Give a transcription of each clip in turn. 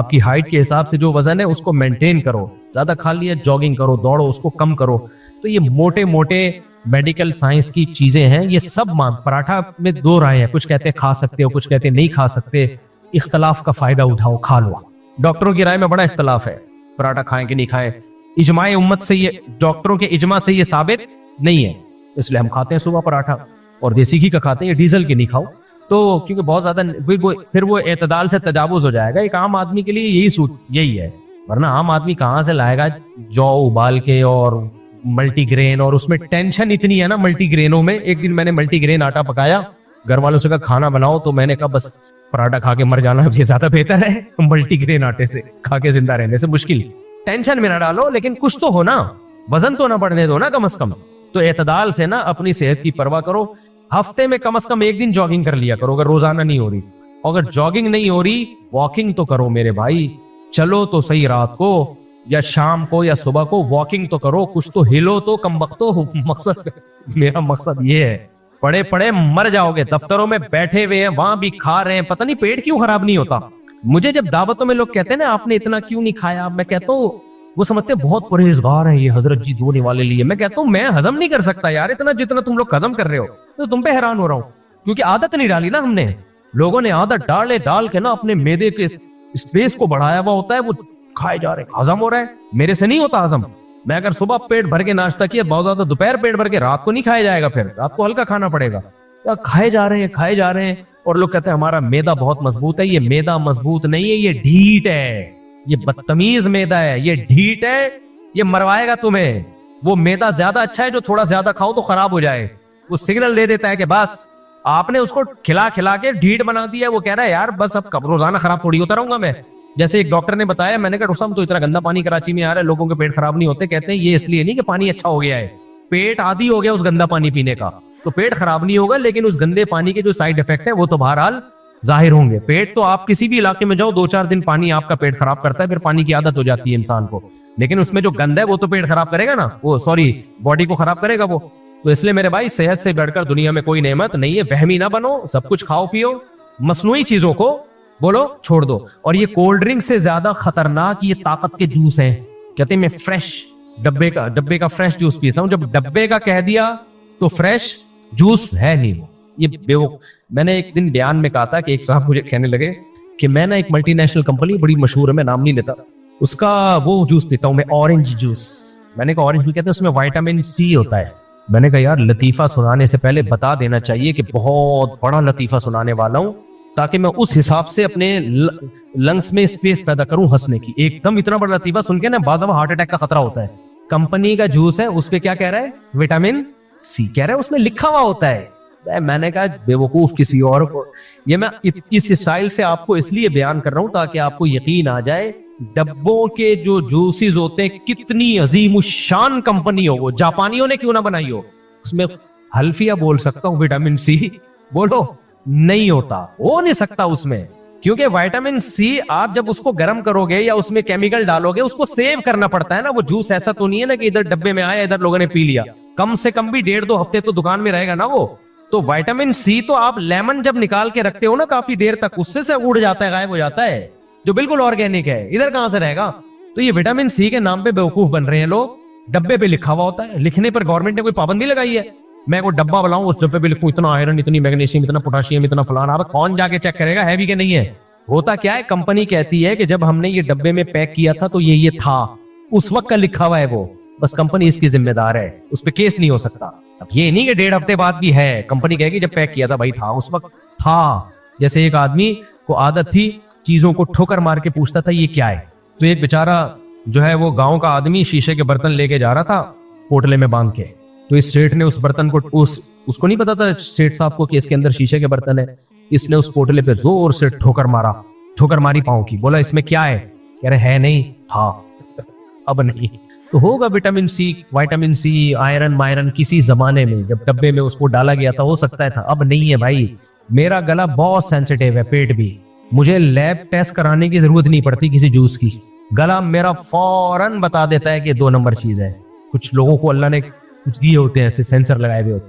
آپ کی ہائٹ کے حساب سے جو وزن ہے اس کو مینٹین کرو, زیادہ کھا لیا جاگنگ کرو, دوڑو, اس کو کم کرو. تو یہ موٹے موٹے میڈیکل سائنس کی چیزیں ہیں, یہ سب پراٹھا میں دو رائے ہیں, کچھ کہتے ہیں کھا سکتے ہو, کچھ کہتے ہیں نہیں کھا سکتے. اختلاف کا فائدہ اٹھاؤ, کھا لو. ڈاکٹروں کی رائے میں بڑا اختلاف ہے, پراٹھا کھائیں کہ نہیں کھائیں. اجماع امت سے یہ, ڈاکٹروں کے اجماع سے یہ ثابت نہیں ہے, اس لیے ہم کھاتے ہیں صبح پراٹھا, اور دیسی گھی کا کھاتے ہیں, یہ ڈیزل کے نہیں کھاؤ. تو کیونکہ بہت زیادہ پھر وہ اعتدال سے تجاوز ہو جائے گا. ایک عام آدمی کے لیے یہی ہے, ورنہ عام آدمی کہاں سے لائے گا جو ابال کے اور ملٹی گرین, اور اس میں ٹینشن اتنی ہے نا ملٹی گرینوں میں. ایک دن میں نے ملٹی گرین آٹا پکایا, گھر والوں سے کہا کھانا بناؤ, تو میں نے کہا بس پراٹھا کھا کے مر جانا یہ زیادہ بہتر ہے ملٹی گرین آٹے سے کھا کے زندہ رہنے سے. مشکل ٹینشن میں نہ ڈالو, لیکن کچھ تو ہو نا, وزن تو نہ بڑھنے دو نا کم از کم. تو اعتدال سے نا اپنی صحت کی پرواہ کرو. ہفتے میں کم از کم ایک دن جاگنگ کر لیا کرو, اگر روزانہ نہیں ہو رہی. اگر جاگنگ نہیں ہو رہی, واکنگ تو کرو میرے بھائی. چلو تو صحیح, رات کو یا شام کو یا صبح کو واکنگ تو کرو, کچھ تو ہلو تو کم وقتو. مقصد میرا مقصد یہ ہے, پڑے پڑے مر جاؤ گے. دفتروں میں بیٹھے ہوئے ہیں, وہاں بھی کھا رہے ہیں, پتہ نہیں پیٹ کیوں خراب نہیں ہوتا. مجھے جب دعوتوں میں لوگ کہتے ہیں نا آپ نے اتنا کیوں نہیں کھایا, میں کہتا ہوں وہ سمجھتے بہت پرہیزگار ہیں یہ حضرت جی دھونے والے لیے. میں کہتا ہوں میں ہضم نہیں کر سکتا یار اتنا جتنا تم لوگ ہضم کر رہے ہو. تو تم پہ حیران ہو رہا ہوں, کیونکہ عادت نہیں ڈالی نا ہم نے. لوگوں نے عادت ڈال کے نا اپنے معدے کے اسپیس کو بڑھایا ہوا ہوتا ہے, وہ کھائے جا رہے ہیں, ہضم ہو رہا ہے. میرے سے نہیں ہوتا ہضم. میں اگر صبح پیٹ بھر کے ناشتہ کیا, بہت زیادہ دوپہر پیٹ بھر کے, رات کو نہیں کھایا جائے گا, پھر رات کو ہلکا کھانا پڑے گا. کھائے جا رہے ہیں اور لوگ کہتے ہیں ہمارا میدا بہت مضبوط ہے. یہ میدا مضبوط نہیں ہے, یہ ڈھیٹ ہے, یہ بدتمیز میدا ہے, یہ ڈھیٹ ہے, یہ مروائے گا تمہیں. وہ میدا زیادہ اچھا ہے جو تھوڑا زیادہ کھاؤ تو خراب ہو جائے. وہ سگنل دے دیتا ہے کہ بس آپ نے اس کو کھلا کے ڈھیٹ بنا دیا. وہ کہہ رہا ہے یار بس اب روزانہ خراب تھوڑی ہوتا رہوں گا میں. جیسے ایک ڈاکٹر نے بتایا, میں نے کہا رسم تو اتنا گندا پانی کراچی میں آ رہا ہے, لوگوں کے پیٹ خراب نہیں ہوتے. کہتے ہیں یہ اس لیے نہیں کہ پانی اچھا ہو گیا ہے, پیٹ عادی ہو گیا اس گندا پانی پینے کا, تو پیٹ خراب نہیں ہوگا, لیکن اس گندے پانی کے جو سائیڈ افیکٹ ہے وہ تو بہرحال ظاہر ہوں گے. پیٹ تو آپ کسی بھی علاقے میں جاؤ, 2-4 دن پانی آپ کا پیٹ خراب کرتا ہے, پھر پانی کی عادت ہو جاتی ہے انسان کو, لیکن اس میں جو گند ہے وہ تو پیٹ خراب کرے گا نا, وہ سوری باڈی کو خراب کرے گا وہ. تو اس لیے میرے بھائی صحت سے بڑھ کر دنیا میں کوئی نعمت نہیں ہے. وہمی نہ بنو, سب کچھ کھاؤ پیو, مصنوعی چیزوں کو بولو چھوڑ دو. اور یہ کولڈ ڈرنک سے زیادہ خطرناک یہ طاقت کے جوس ہیں. کہتے ہیں میں فریش ڈبے کا فریش جوس پیتا ہوں. جب ڈبے کا کہہ دیا تو فریش جوس ہے نہیں وہ. یہ میں نے ایک دن بیان میں کہا تھا کہ ایک صاحب مجھے کہنے لگے کہ میں نا ایک ملٹی نیشنل کمپنی بڑی مشہور ہے, میں نام نہیں لیتا, اس کا وہ جوس پیتا ہوں میں, اورنج جوس. میں نے کہا اورنج بھی کہتے ہیں, اس میں وائٹامن سی ہوتا ہے. میں نے کہا یار لطیفہ سنانے سے پہلے بتا دینا چاہیے کہ بہت بڑا لطیفہ سنانے والا ہوں, تاکہ میں اس حساب سے اپنے لنگس میں اسپیس پیدا کروں ہنسنے کی. ایک دم اتنا بڑا لطیفہ سن کے نا بعض دفعہ ہارٹ اٹیک کا خطرہ ہوتا ہے. کمپنی کا جوس ہے, اس پہ کیا کہہ رہا ہے, وٹامن سی کہہ رہا ہے, اس میں لکھا ہوا ہوتا ہے. میں نے کہا بے وقوف کسی اور کو. یہ میں اس اسٹائل سے آپ کو اس لیے بیان کر رہا ہوں تاکہ آپ کو یقین آ جائے ڈبوں کے جو جوسز ہوتے ہیں کتنی عظیم الشان کمپنی ہو, وہ جاپانیوں نے کیوں نہ بنائی ہو. اس میں حلفیہ بول سکتا ہوں, وٹامن سی بولو نہیں ہوتا, ہو نہیں سکتا اس میں, کیونکہ وائٹامن سی آپ جب اس کو گرم کرو گے یا اس میں کیمیکل ڈالو گے, اس کو سیو کرنا پڑتا ہے نا. وہ جوس ایسا تو نہیں ہے نا کہ ادھر ڈبے میں آیا ادھر لوگوں نے پی لیا, کم سے کم بھی 1.5-2 ہفتے تو دکان میں رہے گا نا وہ. تو وائٹامن سی تو آپ لیمن جب نکال کے رکھتے ہو نا کافی دیر تک, اس سے اڑ جاتا ہے, غائب ہو جاتا ہے, جو بالکل آرگینک ہے. ادھر کہاں سے رہے گا. تو یہ وٹامن سی کے نام پہ بیوقوف بن رہے ہیں لوگ. ڈبے پہ لکھا ہوا ہوتا ہے, لکھنے پر گورنمنٹ نے کوئی پابندی لگائی ہے. میں کوئی ڈبہ بلاؤں اس ڈبے پہ لکھوں اتنا آئرن, اتنی میگنیشیم, اتنا پوٹاشیم, اتنا فلانا, اب کون جا کے چیک کرے گا ہے بھی کہ نہیں ہے. ہوتا کیا ہے, کمپنی کہتی ہے کہ جب ہم نے یہ ڈبے میں پیک کیا تھا تو یہ تھا, اس وقت کا لکھا ہوا ہے وہ, بس کمپنی اس کی ذمہ دار ہے, اس پہ کیس نہیں ہو سکتا. اب یہ نہیں کہ 1.5 ہفتے بعد بھی ہے, کمپنی کہے گی جب پیک کیا تھا بھائی تھا, اس وقت تھا. جیسے ایک آدمی کو عادت تھی چیزوں کو ٹھوکر مار کے پوچھتا تھا یہ کیا ہے, تو ایک بیچارہ جو ہے وہ گاؤں کا آدمی شیشے کے برتن لے کے جا رہا تھا پوٹلے میں باندھ کے, تو اس سیٹ نے اس برتن کو اس کو نہیں پتا تھا سیٹ صاحب کو کہ اس کے اندر شیشے کے برتن ہے. اس نے اس پوٹلے پہ زور سے ٹھوکر ماری پاؤں کی, بولا اس میں کیا ہے, کہہ رہے ہے نہیں, تھا اب نہیں. تو ہوگا vitamin C, vitamin C, iron مائرن کسی زمانے میں جب ڈبے میں اس کو ڈالا گیا تھا ہو سکتا ہے تھا, اب نہیں ہے بھائی. میرا گلا بہت سینسیٹیو ہے, پیٹ بھی, مجھے لیب ٹیسٹ کرانے کی ضرورت نہیں پڑتی کسی جوس کی. گلا میرا فوراً بتا دیتا ہے کہ 2 نمبر چیز ہے. کچھ لوگوں کو اللہ نے کچھ دیے ہوتے ہیں ایسے سینسر لگائے ہوئے ہوتے,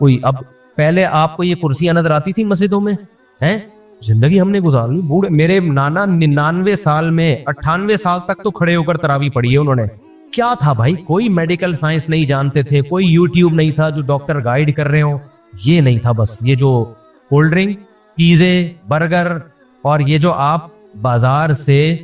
کوئی اب پہلے آپ کو یہ کرسیاں نظر آتی تھی مسجدوں میں ہیں؟ زندگی ہم نے گزار لی. بوڑھے میرے نانا 99 سال میں 98 سال تک تو کھڑے ہو کر تراویح پڑھی ہے انہوں نے. کیا تھا بھائی؟ کوئی میڈیکل سائنس نہیں جانتے تھے, کوئی یوٹیوب نہیں تھا جو ڈاکٹر گائیڈ کر رہے ہوں, یہ نہیں تھا. بس یہ جو کولڈ ڈرنک, پیزے, برگر, اور یہ جو آپ بازار سے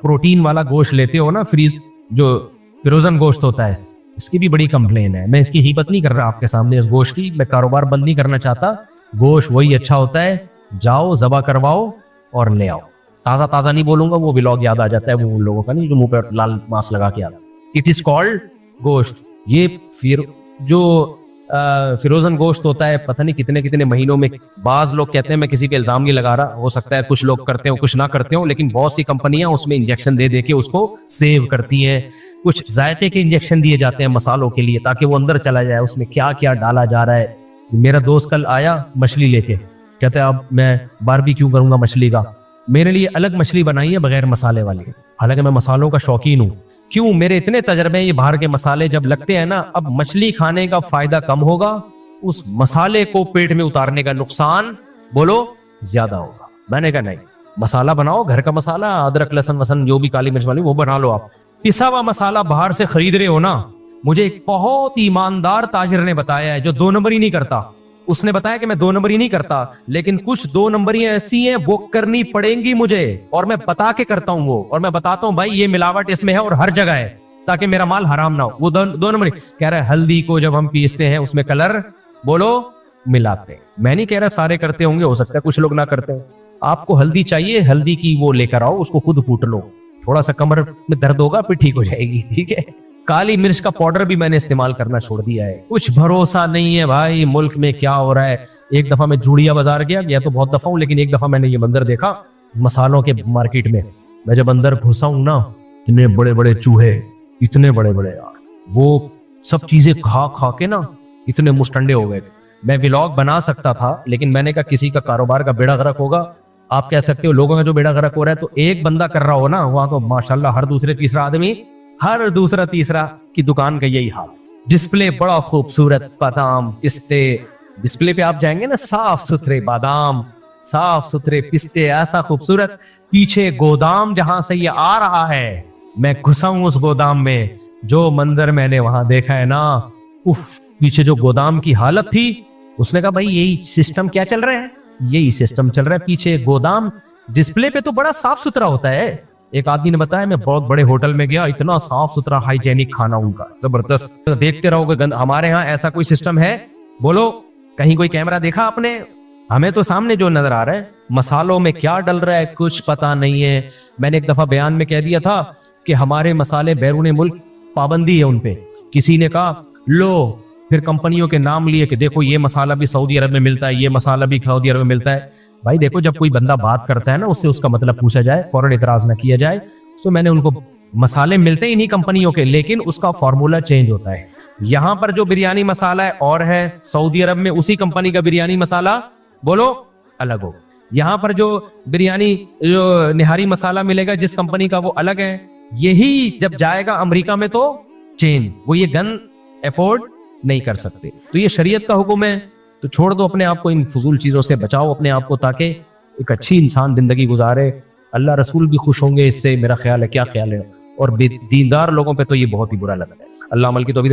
پروٹین والا گوشت لیتے ہو نا, فریز جو فروزن گوشت ہوتا ہے, اس کی بھی بڑی کمپلین ہے. میں اس کی ہیبت نہیں کر رہا آپ کے سامنے اس گوشت کی, میں کاروبار بند نہیں کرنا چاہتا. گوشت وہی اچھا ہوتا ہے, جاؤ ذبح کرواؤ اور لے آؤ. تازہ تازہ نہیں بولوں گا, وہ ولاگ یاد آ جاتا ہے وہ ان لوگوں کا نہیں جو منہ پہ لال ماسک لگا کے آتا. اٹ از کالڈ گوشت. یہ پھر جو فروزن گوشت ہوتا ہے پتہ نہیں کتنے کتنے مہینوں میں. بعض لوگ کہتے ہیں, میں کسی پہ الزام نہیں لگا رہا, ہو سکتا ہے کچھ لوگ کرتے ہوں کچھ نہ کرتے ہوں, لیکن بہت سی کمپنیاں اس میں انجیکشن دے دے کے اس کو سیو کرتی ہیں. کچھ ذائقے کے انجیکشن دیے جاتے ہیں مسالوں کے لیے تاکہ وہ اندر چلا جائے, اس میں کیا کیا ڈالا جا رہا ہے. میرا دوست کل آیا مچھلی لے کے, کہتے ہیں اب میں باربیکیو کروں گا مچھلی کا. میرے لیے الگ مچھلی بنائی ہے بغیر مسالے والی, حالانکہ میں مسالوں کا شوقین ہوں. کیوں؟ میرے اتنے تجربے ہیں, یہ باہر کے مسالے جب لگتے ہیں نا, اب مچھلی کھانے کا فائدہ کم ہوگا, اس مسالے کو پیٹ میں اتارنے کا نقصان بولو زیادہ ہوگا. میں نے کہا نہیں, مسالہ بناؤ گھر کا مسالہ, ادرک لہسن وسن جو بھی کالی مرچ والی وہ بنا لو. آپ پسا ہوا مسالہ باہر سے خرید رہے ہو نا, مجھے ایک بہت ایماندار تاجر نے بتایا ہے جو 2 نمبر ہی نہیں کرتا. اس نے بتایا کہ میں 2 نمبر ہی نہیں کرتا, لیکن کچھ 2 نمبریاں ایسی ہیں وہ کرنی پڑیں گی مجھے, اور میں بتا کے کرتا ہوں وہ, اور میں بتاتا ہوں بھائی یہ ملاوٹ اس میں ہے اور ہر جگہ ہے تاکہ میرا مال حرام نہ ہو. وہ 2 نمبر کہہ رہا ہے ہلدی کو جب ہم پیستے ہیں اس میں کلر بولو ملاتے ہیں. میں نہیں کہہ رہا سارے کرتے ہوں گے, ہو سکتا ہے کچھ لوگ نہ کرتے ہیں. آپ کو ہلدی چاہیے, ہلدی کی وہ لے کر آؤ, اس کو خود کوٹ لو, تھوڑا سا کمر میں درد ہوگا پھر ٹھیک ہو جائے گی, ٹھیک ہے. کالی مرچ کا پاؤڈر بھی میں نے استعمال کرنا چھوڑ دیا ہے. کچھ بھروسہ نہیں ہے بھائی ملک میں کیا ہو رہا ہے. ایک دفعہ میں جوڑیا بازار گیا تو بہت دفعہ ہوں, لیکن ایک دفعہ میں نے یہ منظر دیکھا مسالوں کے مارکیٹ میں. میں جب اندر گھسا ہوں نا, اتنے بڑے بڑے چوہے, اتنے بڑے بڑے یار, وہ سب چیزیں کھا کھا کے نا اتنے مشٹنڈے ہو گئے تھے. میں ولاگ بنا سکتا تھا, لیکن میں نے کہا کسی کا کاروبار کا بیڑا غرق ہوگا. آپ کہہ سکتے ہو لوگوں کا جو بیڑا غرق ہو رہا ہے, تو ایک بندہ کر رہا ہو نا, وہاں تو ماشاءاللہ ہر دوسرا تیسرا کی دکان کا یہی حال. ڈسپلے بڑا خوبصورت, بادام پستے, ڈسپلے پہ آپ جائیں گے نا, صاف ستھرے بادام, صاف ستھرے پستے, ایسا خوبصورت. پیچھے گودام جہاں سے یہ آ رہا ہے, میں گھسا ہوں اس گودام میں, جو منظر میں نے وہاں دیکھا ہے نا, پیچھے جو گودام کی حالت تھی. اس نے کہا بھائی یہی سسٹم کیا چل رہا ہے, یہی سسٹم چل رہا ہے, پیچھے گودام. ڈسپلے پہ تو بڑا صاف ستھرا ہوتا ہے. ایک آدمی نے بتایا, میں بہت بڑے ہوٹل میں گیا, اتنا صاف ستھرا ہائیجینک کھانا ان کا زبردست, دیکھتے رہو گے. ہمارے ہاں ایسا کوئی سسٹم ہے بولو؟ کہیں کوئی کیمرہ دیکھا آپ نے؟ ہمیں تو سامنے جو نظر آ رہا ہے, مسالوں میں کیا ڈل رہا ہے کچھ پتا نہیں ہے. میں نے ایک دفعہ بیان میں کہہ دیا تھا کہ ہمارے مسالے بیرون ملک پابندی ہے ان پہ. کسی نے کہا لو, پھر کمپنیوں کے نام لیے کہ دیکھو یہ مسالہ بھی سعودی عرب میں ملتا ہے, یہ مسالہ بھی سعودی عرب میں ملتا ہے. بھائی دیکھو, جب کوئی بندہ بات کرتا ہے نا, اس سے اس کا مطلب پوچھا جائے, فوراً اعتراض نہ کیا جائے. تو میں نے ان کو, مسالے ملتے ہی نہیں کمپنیوں کے, لیکن اس کا فارمولا چینج ہوتا ہے. یہاں پر جو بریانی مسالہ ہے اور ہے, سعودی عرب میں اسی کمپنی کا بریانی مسالہ بولو الگ ہو. یہاں پر جو بریانی جو نہاری مسالہ ملے گا جس کمپنی کا, وہ الگ ہے. یہی جب جائے گا امریکہ میں تو چین, وہ یہ گن افورڈ نہیں کر سکتے. تو یہ شریعت کا حکم ہے, تو چھوڑ دو اپنے آپ کو, ان فضول چیزوں سے بچاؤ اپنے آپ کو, تاکہ ایک اچھی انسان زندگی گزارے. اللہ رسول بھی خوش ہوں گے اس سے, میرا خیال ہے. کیا خیال ہے؟ اور دیندار لوگوں پہ تو یہ بہت ہی برا لگتا ہے. اللہ عمل کی توفیق.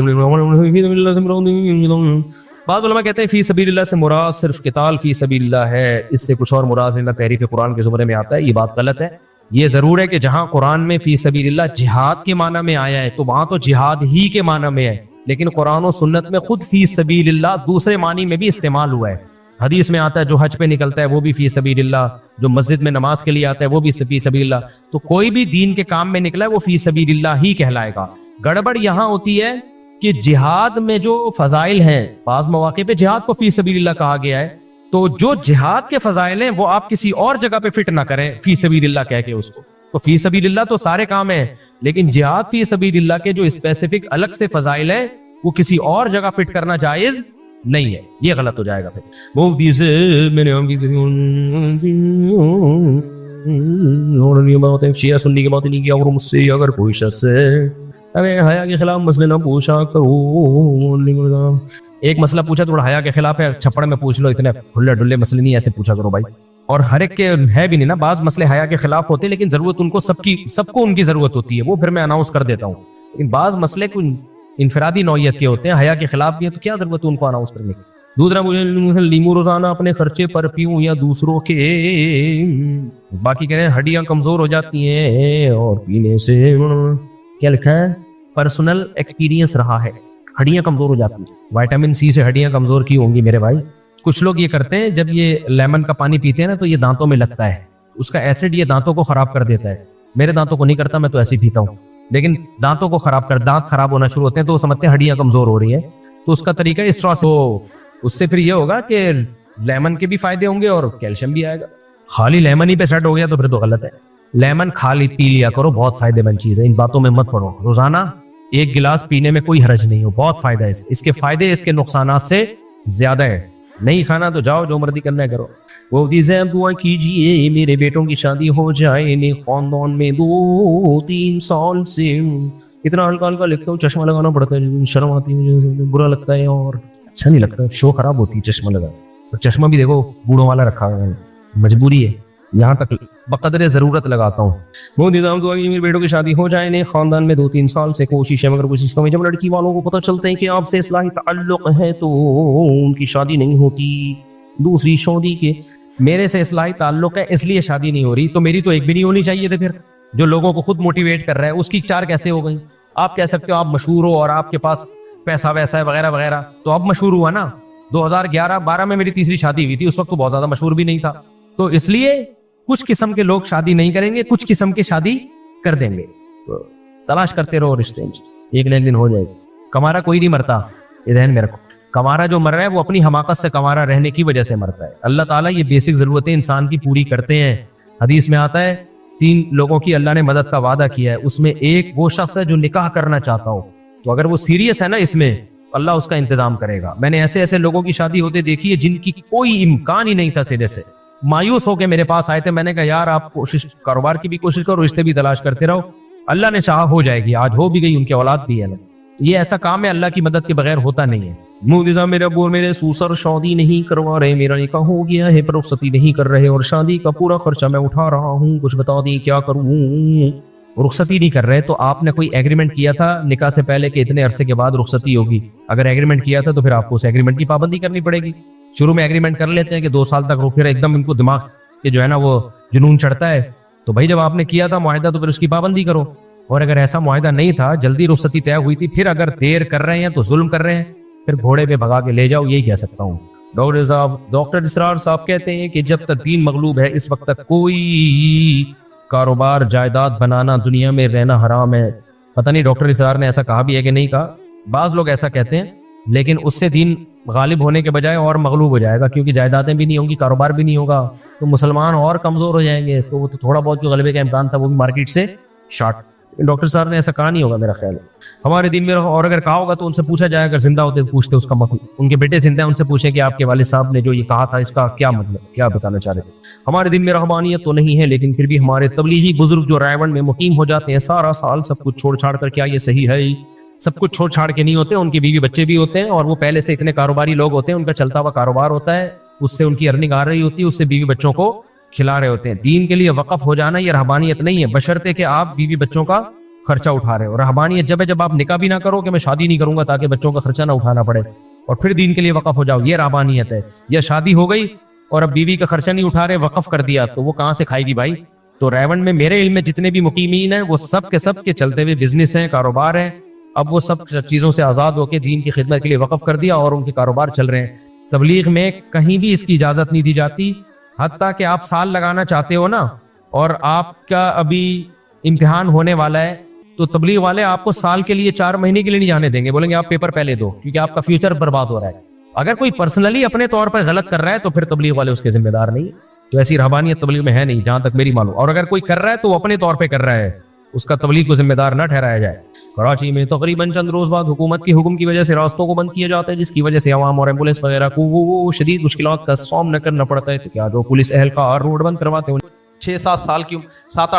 بعض علماء کہتے ہیں فی سبیل اللہ سے مراد صرف قتال فی سبیل اللہ ہے, اس سے کچھ اور مراد نہیں. تحریف قرآن کے زمرے میں آتا ہے, یہ بات غلط ہے. یہ ضرور ہے کہ جہاں قرآن میں فی سبیل اللہ جہاد کے معنی میں آیا ہے, تو وہاں تو جہاد ہی کے معنی میں ہے, لیکن قرآن و سنت میں خود فی سبیل اللہ دوسرے معنی میں بھی استعمال ہوا ہے. حدیث میں آتا ہے جو حج پہ نکلتا ہے وہ بھی فی سبیل اللہ, جو مسجد میں نماز کے لیے آتا ہے وہ بھی فی سبیل اللہ. تو کوئی بھی دین کے کام میں نکلا ہے وہ فی سبیل اللہ ہی کہلائے گا. گڑبڑ یہاں ہوتی ہے کہ جہاد میں جو فضائل ہیں, بعض مواقع پہ جہاد کو فی سبیل اللہ کہا گیا ہے, تو جو جہاد کے فضائل ہیں وہ آپ کسی اور جگہ پہ فٹ نہ کریں فی سبیل اللہ کہہ کے اس کو. تو فی سبیل اللہ تو سارے کام ہیں, لیکن جہاد فی سبیل اللہ کے جو اسپیسیفک الگ سے فضائل ہیں وہ کسی اور جگہ فٹ کرنا جائز نہیں ہے. یہ غلط ہو جائے گا. پھر شیعہ سنی کی بات نہیں کیا, اور مجھ سے اگر کوئی شخص حیا کے خلاف مسئلے نہ پوچھا کرو. ایک مسئلہ پوچھا تھوڑا حیا کے خلاف ہے, چھپڑ میں پوچھ لو, اتنے کھلے ڈلے مسئلے نہیں, ایسے پوچھا کرو بھائی. اور ہر ایک کے ہے بھی نہیں نا, بعض مسئلے حیا کے خلاف ہوتے ہیں لیکن ضرورت ان کو سب کو ان کی ضرورت ہوتی ہے, وہ پھر میں اناؤنس کر دیتا ہوں. لیکن بعض مسئلے کو انفرادی نوعیت کے ہوتے ہیں, حیا کے خلاف بھی ہیں, تو کیا ضرورت ہے ان کو اناؤنس کرنے کی. دوسرا مجھے لیمو روزانہ اپنے خرچے پر پیوں یا دوسروں کے. باقی کہہ رہے ہیں ہڈیاں کمزور ہو جاتی ہیں اور پینے سے, کیا لکھا ہے, پرسنل ایکسپیرینس رہا ہے, ہڈیاں کمزور ہو جاتی ہیں. وائٹامن سی سے ہڈیاں کمزور کی ہوں گی میرے بھائی. کچھ لوگ یہ کرتے ہیں جب یہ لیمن کا پانی پیتے ہیں نا تو یہ دانتوں میں لگتا ہے, اس کا ایسڈ یہ دانتوں کو خراب کر دیتا ہے. میرے دانتوں کو نہیں کرتا, میں تو ایسے ہی پیتا ہوں, لیکن دانتوں کو دانت خراب ہونا شروع ہوتے ہیں تو وہ سمجھتے ہیں ہڈیاں کمزور ہو رہی ہیں. تو اس کا طریقہ اس طرح سے, اس سے پھر یہ ہوگا کہ لیمن کے بھی فائدے ہوں گے اور کیلشیم بھی آئے گا. خالی لیمن ہی پہ سیٹ ہو گیا تو پھر تو غلط ہے. لیمن خالی پی لیا کرو, بہت فائدے مند چیز ہے, ان باتوں میں مت پڑو. روزانہ ایک گلاس پینے میں کوئی حرج نہیں ہو, بہت فائدہ ہے اس کے فائدے اس کے نقصانات سے زیادہ ہے. نہیں کھانا تو جاؤ, جو مرضی کرنا ہے کرو. وہ دیزیں دعا کیجئے میرے بیٹوں کی شادی ہو جائے, نے خاندان میں 2-3 سال سے. اتنا ہلکا ہلکا لکھتا ہوں, چشمہ لگانا پڑتا ہے, شرم آتی ہے مجھے, برا لگتا ہے اور اچھا نہیں لگتا, شو خراب ہوتی ہے چشمہ لگا. اور چشمہ بھی دیکھو بوڑھوں والا رکھا ہے, مجبوری ہے, یہاں تک بقدر ضرورت لگاتا ہوں. وہ نظام دعا کہ میرے بیٹوں کی شادی ہو جائے, نے خاندان میں 2-3 سال سے کوشش ہے, مگر کوشش تو جب لڑکی والوں کو پتہ چلتا ہے کہ آپ سے اصلاحی تعلق ہے تو ان کی شادی نہیں ہوتی. دوسری شادی کے میرے سے اصلاحی تعلق ہے اس لیے شادی نہیں ہو رہی, تو میری تو ایک بھی نہیں ہونی چاہیے تھی. پھر جو لوگوں کو خود موٹیویٹ کر رہا ہے اس کی 4 کیسے ہو گئی؟ آپ کہہ سکتے ہو آپ مشہور ہو اور آپ کے پاس پیسہ ویسا ہے وغیرہ وغیرہ, تو اب مشہور ہوا نا. 2011-12 میں میری تیسری شادی ہوئی تھی, اس وقت تو بہت زیادہ مشہور بھی نہیں تھا. تو اس لیے کچھ قسم کے لوگ شادی نہیں کریں گے, کچھ قسم کے شادی کر دیں گے. تو تلاش کرتے رہو رشتے, ایک نہ ایک دن ہو جائے گی. کمارا کوئی نہیں مرتا, یہ ذہن میں رکھو. کمارا جو مر رہا ہے وہ اپنی حماقت سے کمارا رہنے کی وجہ سے مرتا ہے. اللہ تعالیٰ یہ بیسک ضرورتیں انسان کی پوری کرتے ہیں. حدیث میں آتا ہے 3 لوگوں کی اللہ نے مدد کا وعدہ کیا ہے, اس میں ایک وہ شخص ہے جو نکاح کرنا چاہتا ہو. تو اگر وہ سیریس ہے نا اس میں, اللہ اس کا انتظام کرے گا. میں نے ایسے لوگوں کی شادی ہوتے دیکھی ہے جن کی کوئی امکان ہی نہیں تھا سرے سے. مایوس ہو کے میرے پاس آئے تھے, میں نے کہا یار آپ کاروبار کی بھی کوشش کرو, رشتے بھی تلاش کرتے رہو, اللہ نے چاہا ہو جائے گی. آج ہو بھی گئی, ان کی اولاد بھی ہے نا. یہ ایسا کام ہے اللہ کی مدد کے بغیر ہوتا نہیں ہے. مودزا میرے ابو میرے سوسر شادی نہیں کروا رہے, میرا نکاح ہو گیا ہے پر رخصتی نہیں کر رہے, اور شادی کا پورا خرچہ میں اٹھا رہا ہوں, کچھ بتا دیں کیا کروں. رخصتی نہیں کر رہے تو آپ نے کوئی ایگریمنٹ کیا تھا نکاح سے پہلے کہ اتنے عرصے کے بعد رخصتی ہوگی. اگر ایگریمنٹ کیا تھا تو پھر آپ کو اس ایگریمنٹ کی پابندی کرنی پڑے گی. شروع میں ایگریمنٹ کر لیتے ہیں کہ 2 سال تک رو, پھر ایک دم ان کو دماغ کہ جو ہے نا وہ جنون چڑھتا ہے. تو بھائی جب آپ نے کیا تھا معاہدہ تو پھر اس کی پابندی کرو. اور اگر ایسا معاہدہ نہیں تھا, جلدی رخصتی طے ہوئی تھی, پھر اگر دیر کر رہے ہیں تو ظلم کر رہے ہیں, پھر گھوڑے پہ بھگا کے لے جاؤ, یہی کہہ سکتا ہوں. ڈاکٹر اسرار صاحب کہتے ہیں کہ جب تک دین مغلوب ہے اس وقت تک کوئی کاروبار جائیداد بنانا دنیا میں رہنا حرام ہے. پتہ نہیں ڈاکٹر اسرار نے ایسا کہا بھی ہے کہ نہیں کہا, بعض لوگ ایسا کہتے ہیں, لیکن اس سے دین غالب ہونے کے بجائے اور مغلوب ہو جائے گا, کیونکہ جائیدادیں بھی نہیں ہوں گی, کاروبار بھی نہیں ہوگا, تو مسلمان اور کمزور ہو جائیں گے. تو وہ تو تھوڑا بہت جو غلبے کا امکان تھا وہ بھی مارکیٹ سے شارٹ. ڈاکٹر صاحب نے ایسا کہا نہیں ہوگا میرا خیال ہے ہمارے دین میں, اور اگر کہا ہوگا تو ان سے پوچھا جائے, اگر زندہ ہوتے پوچھتے اس کا مطلب, ان کے بیٹے زندہ ہیں ان سے پوچھیں کہ آپ کے والد صاحب نے جو یہ کہا تھا اس کا کیا مطلب, کیا بتانا چاہ رہے تھے. ہمارے دین میں رہبانیت تو نہیں ہے, لیکن پھر بھی ہمارے تبلیغی بزرگ جو رائے میں مقیم ہو جاتے ہیں سارا سال سب کچھ چھوڑ چھاڑ کر, کیا یہ صحیح ہے؟ سب کچھ چھوڑ چھاڑ کے نہیں ہوتے, ان کی بیوی بچے بھی ہوتے ہیں, اور وہ پہلے سے اتنے کاروباری لوگ ہوتے ہیں, ان کا چلتا ہوا کاروبار ہوتا ہے, اس سے ان کی ارننگ آ رہی ہوتی ہے, اس سے بیوی بچوں کو کھلا رہے ہوتے ہیں. دین کے لیے وقف ہو جانا یہ رہبانیت نہیں ہے, بشرطے کہ آپ بیوی بچوں کا خرچہ اٹھا رہے ہو. رہبانیت جب آپ نکاح بھی نہ کرو کہ میں شادی نہیں کروں گا تاکہ بچوں کا خرچہ نہ اٹھانا پڑے, اور پھر دین کے لیے وقف ہو جاؤ, یہ رہبانیت ہے. یا شادی ہو گئی اور اب بیوی کا خرچہ نہیں اٹھا رہے, وقف کر دیا, تو وہ کہاں سے کھائے گی بھائی؟ تو ریونڈ میں میرے علم میں جتنے بھی مقیمین ہیں وہ سب کے چلتے ہوئے بزنس ہیں, کاروبار ہیں. اب وہ سب چیزوں سے آزاد ہو کے دین کی خدمت کے لیے وقف کر دیا اور ان کے کاروبار چل رہے ہیں. تبلیغ میں کہیں بھی اس کی اجازت نہیں دی جاتی, حتیٰ کہ آپ سال لگانا چاہتے ہو نا, اور آپ کا ابھی امتحان ہونے والا ہے, تو تبلیغ والے آپ کو سال کے لیے 4 مہینے کے لیے نہیں جانے دیں گے, بولیں گے آپ پیپر پہلے دو, کیونکہ آپ کا فیوچر برباد ہو رہا ہے. اگر کوئی پرسنلی اپنے طور پر غلط کر رہا ہے تو پھر تبلیغ والے اس کے ذمہ دار نہیں. تو ایسی رہبانیت تبلیغ میں ہے نہیں جہاں تک میری معلوم, اور اگر کوئی کر رہا ہے تو وہ اپنے طور پہ کر رہا ہے, اس کا تبلیغ کو ذمہ دار نہ ٹھہرایا جائے. کراچی میں تقریباً چند روز بعد حکومت کے حکم کی وجہ سے راستوں کو بند کیا جاتا ہے, جس کی وجہ سے عوام اور ایمبولینس وغیرہ کو وہ شدید مشکلات کا سامنا کرنا پڑتا ہے. تو کیا جو پولیس اہلکار روڈ بند کرواتے ہیں, 7-8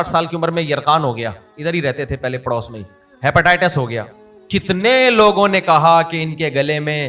سال کی عمر میں یرقان ہو گیا, ادھر ہی رہتے تھے پہلے پڑوس میں ہی, ہیپاٹائٹس ہو گیا. کتنے لوگوں نے کہا کہ ان کے گلے میں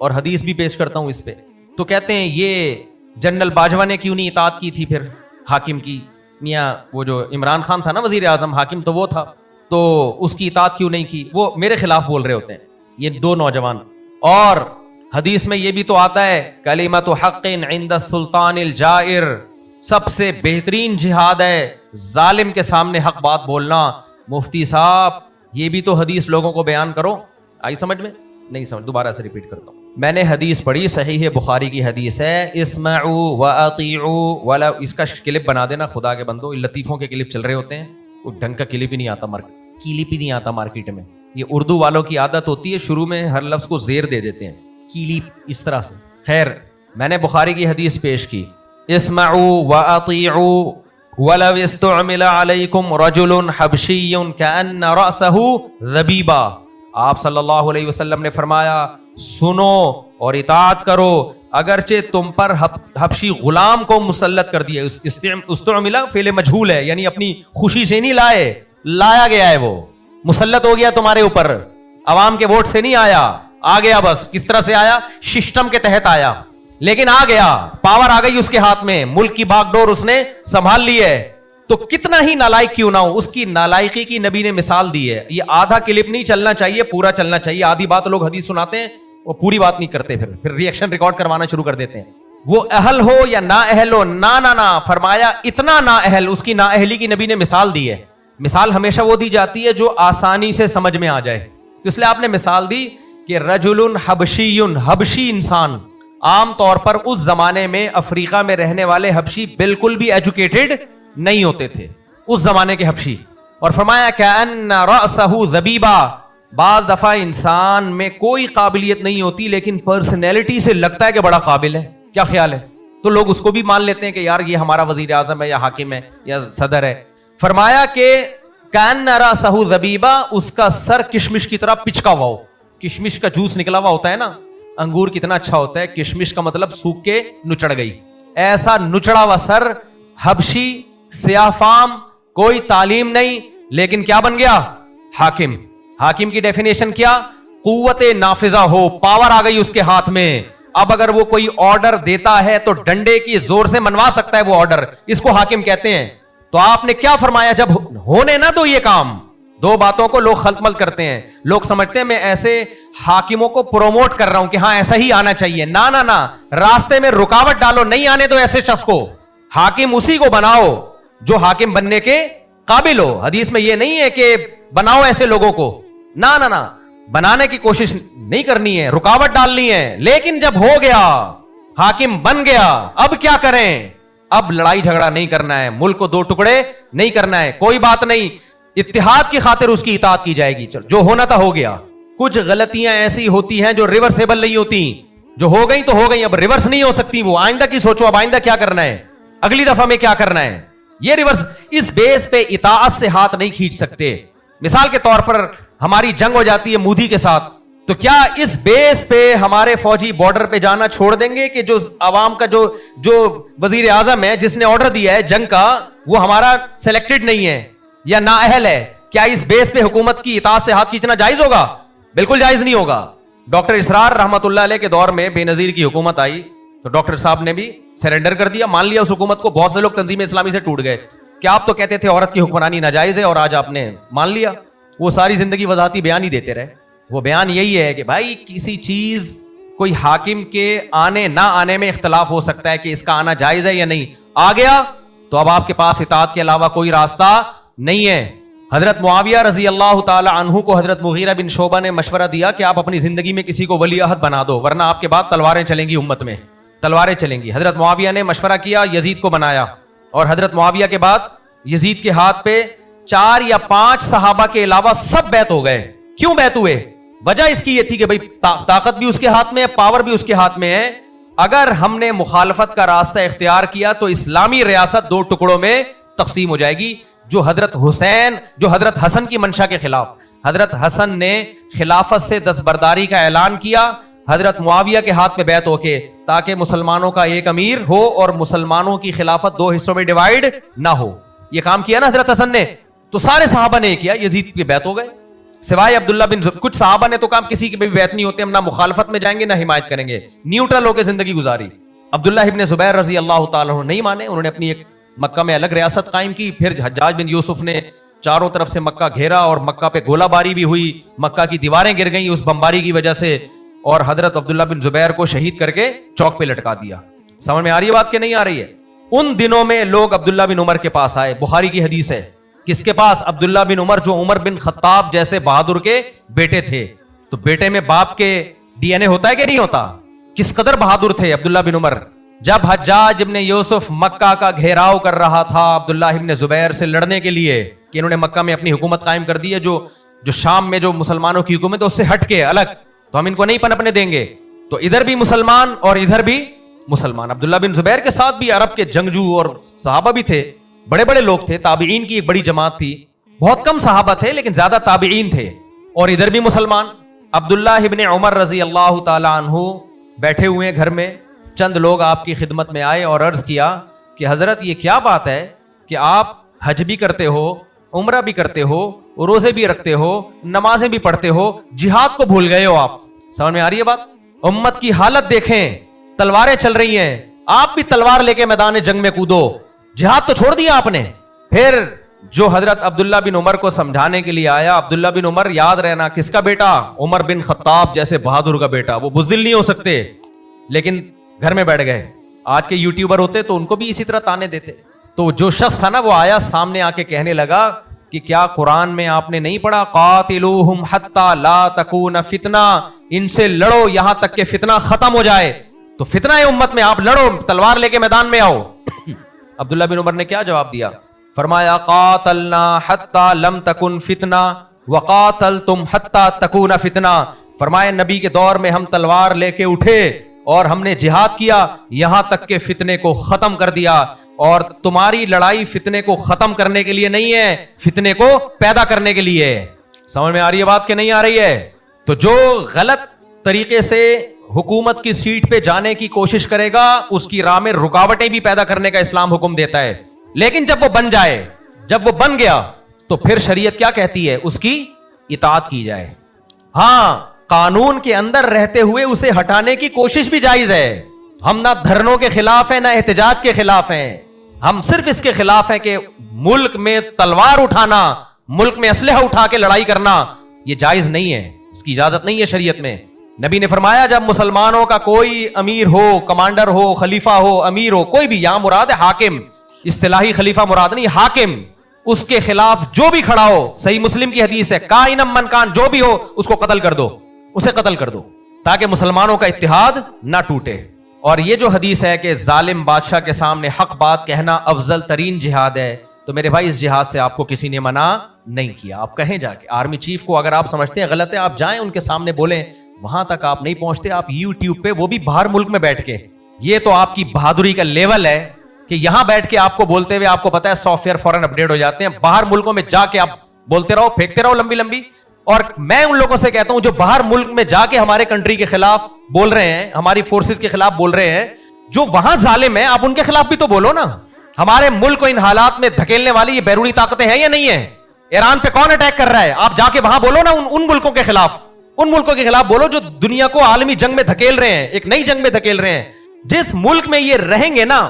اور حدیث بھی پیش کرتا ہوں اس پہ. تو کہتے ہیں یہ جنرل باجوہ نے کیوں نہیں اطاعت کی تھی پھر حاکم کی؟ میاں وہ جو عمران خان تھا نا وزیر اعظم، حاکم تو وہ تھا، تو اس کی اطاعت کیوں نہیں کی؟ وہ میرے خلاف بول رہے ہوتے ہیں یہ دو نوجوان. اور حدیث میں یہ بھی تو آتا ہے کلمۃ حق عند السلطان الجائر، سب سے بہترین جہاد ہے ظالم کے سامنے حق بات بولنا. مفتی صاحب یہ بھی تو حدیث لوگوں کو بیان کرو. آئی سمجھ میں؟ نہیں سمجھ، دوبارہ سے ریپیٹ کرتا ہوں. میں نے حدیث پڑھی، صحیح بخاری کی حدیث ہے، اسمعوا واطیعوا ولا. اس کا کلپ بنا دینا خدا کے بندو، لطیفوں کے کلپ چل رہے ہوتے ہیں، کوئی ڈھنگ کا کلپ ہی نہیں آتا کلپ ہی نہیں آتا مارکیٹ میں. یہ اردو والوں کی عادت ہوتی ہے، شروع میں ہر لفظ کو زیر دے دیتے ہیں، کلپ اس طرح سے. خیر میں نے بخاری کی حدیث پیش کی، اسمعوا واطیعوا ولو استعمل علیکم رجل حبشی کأن رأسہ ذبیبہ. آپ صلی اللہ علیہ وسلم نے فرمایا سنو اور اطاعت کرو اگرچہ تم پر حبشی غلام کو مسلط کر دیا. استعمل فعل مجہول ہے، یعنی اپنی خوشی سے نہیں لائے، لایا گیا ہے، وہ مسلط ہو گیا تمہارے اوپر، عوام کے ووٹ سے نہیں آیا، آ گیا. بس کس طرح سے آیا؟ سسٹم کے تحت آیا، لیکن آ گیا، پاور آ گئی اس کے ہاتھ میں، ملک کی باغ ڈور اس نے سنبھال لی ہے. تو کتنا ہی نالائق کیوں نہ ہو، اس کی نالائقی کی نبی نے مثال دی ہے. یہ آدھا کلپ نہیں چلنا چاہیے، پورا چلنا چاہیے. آدھی بات لوگ حدیث سناتے ہیں، وہ پوری بات نہیں کرتے، پھر ری ایکشن ریکارڈ کروانا شروع کر دیتے ہیں. وہ اہل ہو یا نا اہل ہو، نا فرمایا اتنا نا اہل، اس کی نا اہلی کی نبی نے مثال دی ہے. مثال ہمیشہ وہ دی جاتی ہے جو آسانی سے سمجھ میں آ جائے. تو اس لیے آپ نے مثال دی کہ رجل حبشی، حبشی انسان. عام طور پر اس زمانے میں افریقہ میں رہنے والے حبشی بالکل بھی ایجوکیٹڈ نہیں ہوتے تھے، اس زمانے کے حبشی. اور فرمایا کأن رأسہ ذبیبہ، بعض دفعہ انسان میں کوئی قابلیت نہیں ہوتی لیکن پرسنالٹی سے لگتا ہے کہ بڑا قابل ہے. کیا خیال ہے؟ تو لوگ اس کو بھی مان لیتے ہیں کہ یار یہ ہمارا وزیر اعظم ہے یا حاکم ہے یا صدر ہے. فرمایا کہ کأن رأسہ ذبیبہ، اس کا سر کشمش کی طرح پچکا ہوا ہو. کشمش کا جوس نکلا ہوا ہوتا ہے نا، انگور کتنا اچھا ہوتا ہے، کشمش کا مطلب سوکھ کے نچڑ گئی. ایسا نچڑا ہوا سر، حبشی، سیاہ فام، کوئی تعلیم نہیں، لیکن کیا بن گیا؟ حاکم. حاکم کی ڈیفینیشن کیا؟ قوت نافذہ ہو، پاور آ گئی اس کے ہاتھ میں. اب اگر وہ کوئی آرڈر دیتا ہے تو ڈنڈے کی زور سے منوا سکتا ہے وہ آرڈر، اس کو حاکم کہتے ہیں. تو آپ نے کیا فرمایا؟ جب ہونے نہ دو یہ کام. دو باتوں کو لوگ خلط ملط کرتے ہیں. لوگ سمجھتے ہیں میں ایسے حاکموں کو پروموٹ کر رہا ہوں کہ ہاں ایسا ہی آنا چاہیے. نا، راستے میں رکاوٹ ڈالو، نہیں آنے دو ایسے شخص کو. حاکم اسی کو بناؤ جو حاکم بننے کے قابل ہو. حدیث میں یہ نہیں ہے کہ بناؤ ایسے لوگوں کو، نہ بنانے کی کوشش نہیں کرنی ہے، رکاوٹ ڈالنی ہے. لیکن جب ہو گیا، حاکم بن گیا، اب کیا کریں؟ اب لڑائی جھگڑا نہیں کرنا ہے، ملک کو دو ٹکڑے نہیں کرنا ہے. کوئی بات نہیں، اتحاد کی خاطر اس کی اطاعت کی جائے گی. چلو جو ہونا تھا ہو گیا. کچھ غلطیاں ایسی ہوتی ہیں جو ریورسیبل نہیں ہوتی، جو ہو گئی تو ہو گئی، اب ریورس نہیں ہو سکتی. وہ آئندہ کی سوچو، اب آئندہ کیا کرنا ہے، اگلی دفعہ میں کیا کرنا ہے. یہ ریورس، اس بیس پہ اطاعت سے ہاتھ نہیں کھینچ سکتے. مثال کے طور پر ہماری جنگ ہو جاتی ہے مودی کے ساتھ، تو کیا اس بیس پہ ہمارے فوجی بارڈر پہ جانا چھوڑ دیں گے کہ جو عوام کا جو وزیر اعظم ہے جس نے آرڈر دیا ہے جنگ کا، وہ ہمارا سلیکٹڈ نہیں ہے یا نااہل ہے؟ کیا اس بیس پہ حکومت کی اطاعت سے ہاتھ کھینچنا جائز ہوگا؟ بالکل جائز نہیں ہوگا. ڈاکٹر اسرار رحمت اللہ علیہ کے دور میں بے نظیر کی حکومت آئی تو ڈاکٹر صاحب نے بھی سرنڈر کر دیا، مان لیا اس حکومت کو. بہت سے لوگ تنظیم اسلامی سے ٹوٹ گئے کہ آپ تو کہتے تھے عورت کی حکمرانی ناجائز ہے اور آج آپ نے مان لیا. وہ ساری زندگی وضاحتی بیان ہی دیتے رہے. وہ بیان یہی ہے کہ بھائی کسی چیز کوئی حاکم کے آنے نہ آنے میں اختلاف ہو سکتا ہے کہ اس کا آنا جائز ہے یا نہیں. آ گیا تو اب آپ کے پاس اطاعت کے علاوہ کوئی راستہ نہیں ہے. حضرت معاویہ رضی اللہ تعالی عنہ کو حضرت مغیرہ بن شعبہ نے مشورہ دیا کہ آپ اپنی زندگی میں کسی کو ولی عہد بنا دو ورنہ آپ کے بعد تلواریں چلیں گی، امت میں تلواریں چلیں گی. حضرت معاویہ نے مشورہ کیا، یزید کو بنایا. اور حضرت معاویہ کے بعد یزید کے ہاتھ پہ 4 یا 5 صحابہ کے علاوہ سب بیعت ہو گئے. کیوں بیعت ہوئے؟ وجہ اس کی یہ تھی کہ بھائی طاقت بھی اس کے ہاتھ میں ہے، پاور بھی اس کے ہاتھ میں ہے. اگر ہم نے مخالفت کا راستہ اختیار کیا تو اسلامی ریاست 2 ٹکڑوں میں تقسیم ہو جائے گی. جو حضرت حسن کی منشا کے خلاف، حضرت حسن نے خلافت سے دستبرداری کا اعلان کیا حضرت معاویہ کے ہاتھ پہ بیعت ہو کے، تاکہ مسلمانوں کا ایک امیر ہو اور مسلمانوں کی خلافت 2 حصوں میں ڈیوائیڈ نہ ہو. یہ کام کیا نا حضرت حسن نے، تو سارے صحابہ نے کیا، یزید پہ بیعت ہو گئے. سوائے عبداللہ بن کچھ صحابہ نے تو کہا کسی کے بھی بیعت نہیں ہوتے, ہم نہ مخالفت میں جائیں گے نہ حمایت کریں گے, نیوٹرل ہو کے زندگی گزاری. عبداللہ ابن زبیر رضی اللہ تعالیٰ عنہ نہیں مانے, انہوں نے اپنی ایک مکہ میں الگ ریاست قائم کی. پھر حجاج بن یوسف نے چاروں طرف سے مکہ گھیرا اور مکہ پہ گولہ باری بھی ہوئی, مکہ کی دیواریں گر گئیں اس بمباری کی وجہ سے, اور حضرت عبداللہ بن زبیر کو شہید کر کے چوک پہ لٹکا دیا. سمجھ میں آ رہی ہے بات کہ نہیں آ رہی ہے؟ ان دنوں میں لوگ عبداللہ بن عمر کے پاس آئے, بخاری کی حدیث ہے. کس کے پاس؟ عبداللہ بن عمر, جو عمر بن خطاب جیسے بہادر کے بیٹے تھے. تو بیٹے میں باپ کے ڈی این اے ہوتا ہے کہ نہیں ہوتا؟ کس قدر بہادر تھے عبداللہ بن عمر. جب حجاج ابن یوسف مکہ کا گھیراؤ کر رہا تھا عبداللہ ابن زبیر سے لڑنے کے لیے کہ انہوں نے مکہ میں اپنی حکومت قائم کر دی ہے, جو شام میں جو مسلمانوں کی حکومت ہے اس سے ہٹ کے الگ, تو ہم ان کو نہیں پنپنے دیں گے. تو ادھر بھی مسلمان اور ادھر بھی مسلمان. عبداللہ بن زبیر کے ساتھ بھی عرب کے جنگجو اور صحابہ بھی تھے, بڑے بڑے لوگ تھے, تابعین کی ایک بڑی جماعت تھی. بہت کم صحابہ تھے لیکن زیادہ تابعین تھے, اور ادھر بھی مسلمان. عبداللہ ابن عمر رضی اللہ تعالی عنہ بیٹھے ہوئے گھر میں, چند لوگ آپ کی خدمت میں آئے اور عرض کیا کہ حضرت یہ کیا بات ہے کہ آپ حج بھی کرتے ہو, عمرہ بھی کرتے ہو, روزے بھی رکھتے ہو, نمازیں بھی پڑھتے ہو, جہاد کو بھول گئے ہو آپ. سمجھ میں آ رہی ہے بات؟ امت کی حالت دیکھیں, تلواریں چل رہی ہیں, آپ بھی تلوار لے کے میدان جنگ میں کودو, جہاد تو چھوڑ دیا آپ نے. پھر جو حضرت عبداللہ بن عمر کو سمجھانے کے لیے آیا, عبداللہ بن عمر یاد رہنا کس کا بیٹا؟ عمر بن خطاب جیسے بہادر کا بیٹا. وہ بزدل نہیں ہو سکتے لیکن گھر میں بیٹھ گئے. آج کے یوٹیوبر ہوتے تو ان کو بھی اسی طرح تانے دیتے. تو جو شخص تھا نا وہ آیا سامنے آ کے کہنے لگا کہ کیا قرآن میں آپ نے نہیں پڑھا قاتلوہم حتی لا تکون فتنہ, ان سے لڑو یہاں تک کہ فتنہ ختم ہو جائے. تو فتنہ ہے امت میں, آپ لڑو, تلوار لے کے میدان میں آؤ. عبداللہ بن عمر نے کیا جواب دیا؟ فرمایا قاتلنا حتی لم تکن فتنہ وقاتلتم حتی تکون فتنہ. فرمایا نبی کے دور میں ہم تلوار لے کے اٹھے اور ہم نے جہاد کیا یہاں تک کہ فتنے کو ختم کر دیا, اور تمہاری لڑائی فتنے کو ختم کرنے کے لیے نہیں ہے, فتنے کو پیدا کرنے کے لیے. سمجھ میں آ رہی ہے بات کہ نہیں آ رہی ہے؟ تو جو غلط طریقے سے حکومت کی سیٹ پہ جانے کی کوشش کرے گا اس کی راہ میں رکاوٹیں بھی پیدا کرنے کا اسلام حکم دیتا ہے. لیکن جب وہ بن جائے, جب وہ بن گیا تو پھر شریعت کیا کہتی ہے؟ اس کی اطاعت کی جائے. ہاں, قانون کے اندر رہتے ہوئے اسے ہٹانے کی کوشش بھی جائز ہے. ہم نہ دھرنوں کے خلاف ہیں نہ احتجاج کے خلاف ہیں, ہم صرف اس کے خلاف ہیں کہ ملک میں تلوار اٹھانا, ملک میں اسلحہ اٹھا کے لڑائی کرنا یہ جائز نہیں ہے, اس کی اجازت نہیں ہے شریعت میں. نبی نے فرمایا جب مسلمانوں کا کوئی امیر ہو, کمانڈر ہو, خلیفہ ہو, امیر ہو, کوئی بھی, یہاں مراد ہے حاکم, اصطلاحی خلیفہ مراد نہیں, حاکم, اس کے خلاف جو بھی کھڑا ہو, صحیح مسلم کی حدیث ہے, کائنم من کان, جو بھی ہو اس کو قتل کر دو, اسے قتل کر دو تاکہ مسلمانوں کا اتحاد نہ ٹوٹے. اور یہ جو حدیث ہے کہ ظالم بادشاہ کے سامنے حق بات کہنا افضل ترین جہاد ہے, تو میرے بھائی اس جہاد سے آپ کو کسی نے منع نہیں کیا. آپ کہیں جا کے آرمی چیف کو اگر آپ سمجھتے ہیں غلط ہے, آپ جائیں ان کے سامنے بولیں, وہاں تک آپ نہیں پہنچتے, آپ یوٹیوب پہ, وہ بھی باہر ملک میں بیٹھ کے. یہ تو آپ کی بہادری کا لیول ہے کہ یہاں بیٹھ کے آپ کو بولتے ہوئے آپ کو پتا ہے سافٹ ویئر فوراً اپڈیٹ ہو جاتے ہیں, باہر ملکوں میں جا کے آپ بولتے رہو, پھینکتے رہو لمبی لمبی. اور میں ان لوگوں سے کہتا ہوں جو باہر ملک میں جا کے ہمارے کنٹری کے خلاف بول رہے ہیں, ہماری فورسز کے خلاف بول رہے ہیں, جو وہاں ظالم ہیں آپ ان کے خلاف بھی تو بولو نا. ہمارے ملک کو ان حالات میں دھکیلنے والی یہ بیرونی طاقتیں ہیں یا نہیں ہیں؟ ایران پہ کون اٹیک کر رہا ہے؟ آپ جا کے وہاں بولو نا, ان ملکوں کے خلاف, ان ملکوں کے خلاف بولو جو دنیا کو عالمی جنگ میں دھکیل رہے ہیں, ایک نئی جنگ میں دھکیل رہے ہیں. جس ملک میں یہ رہیں گے نا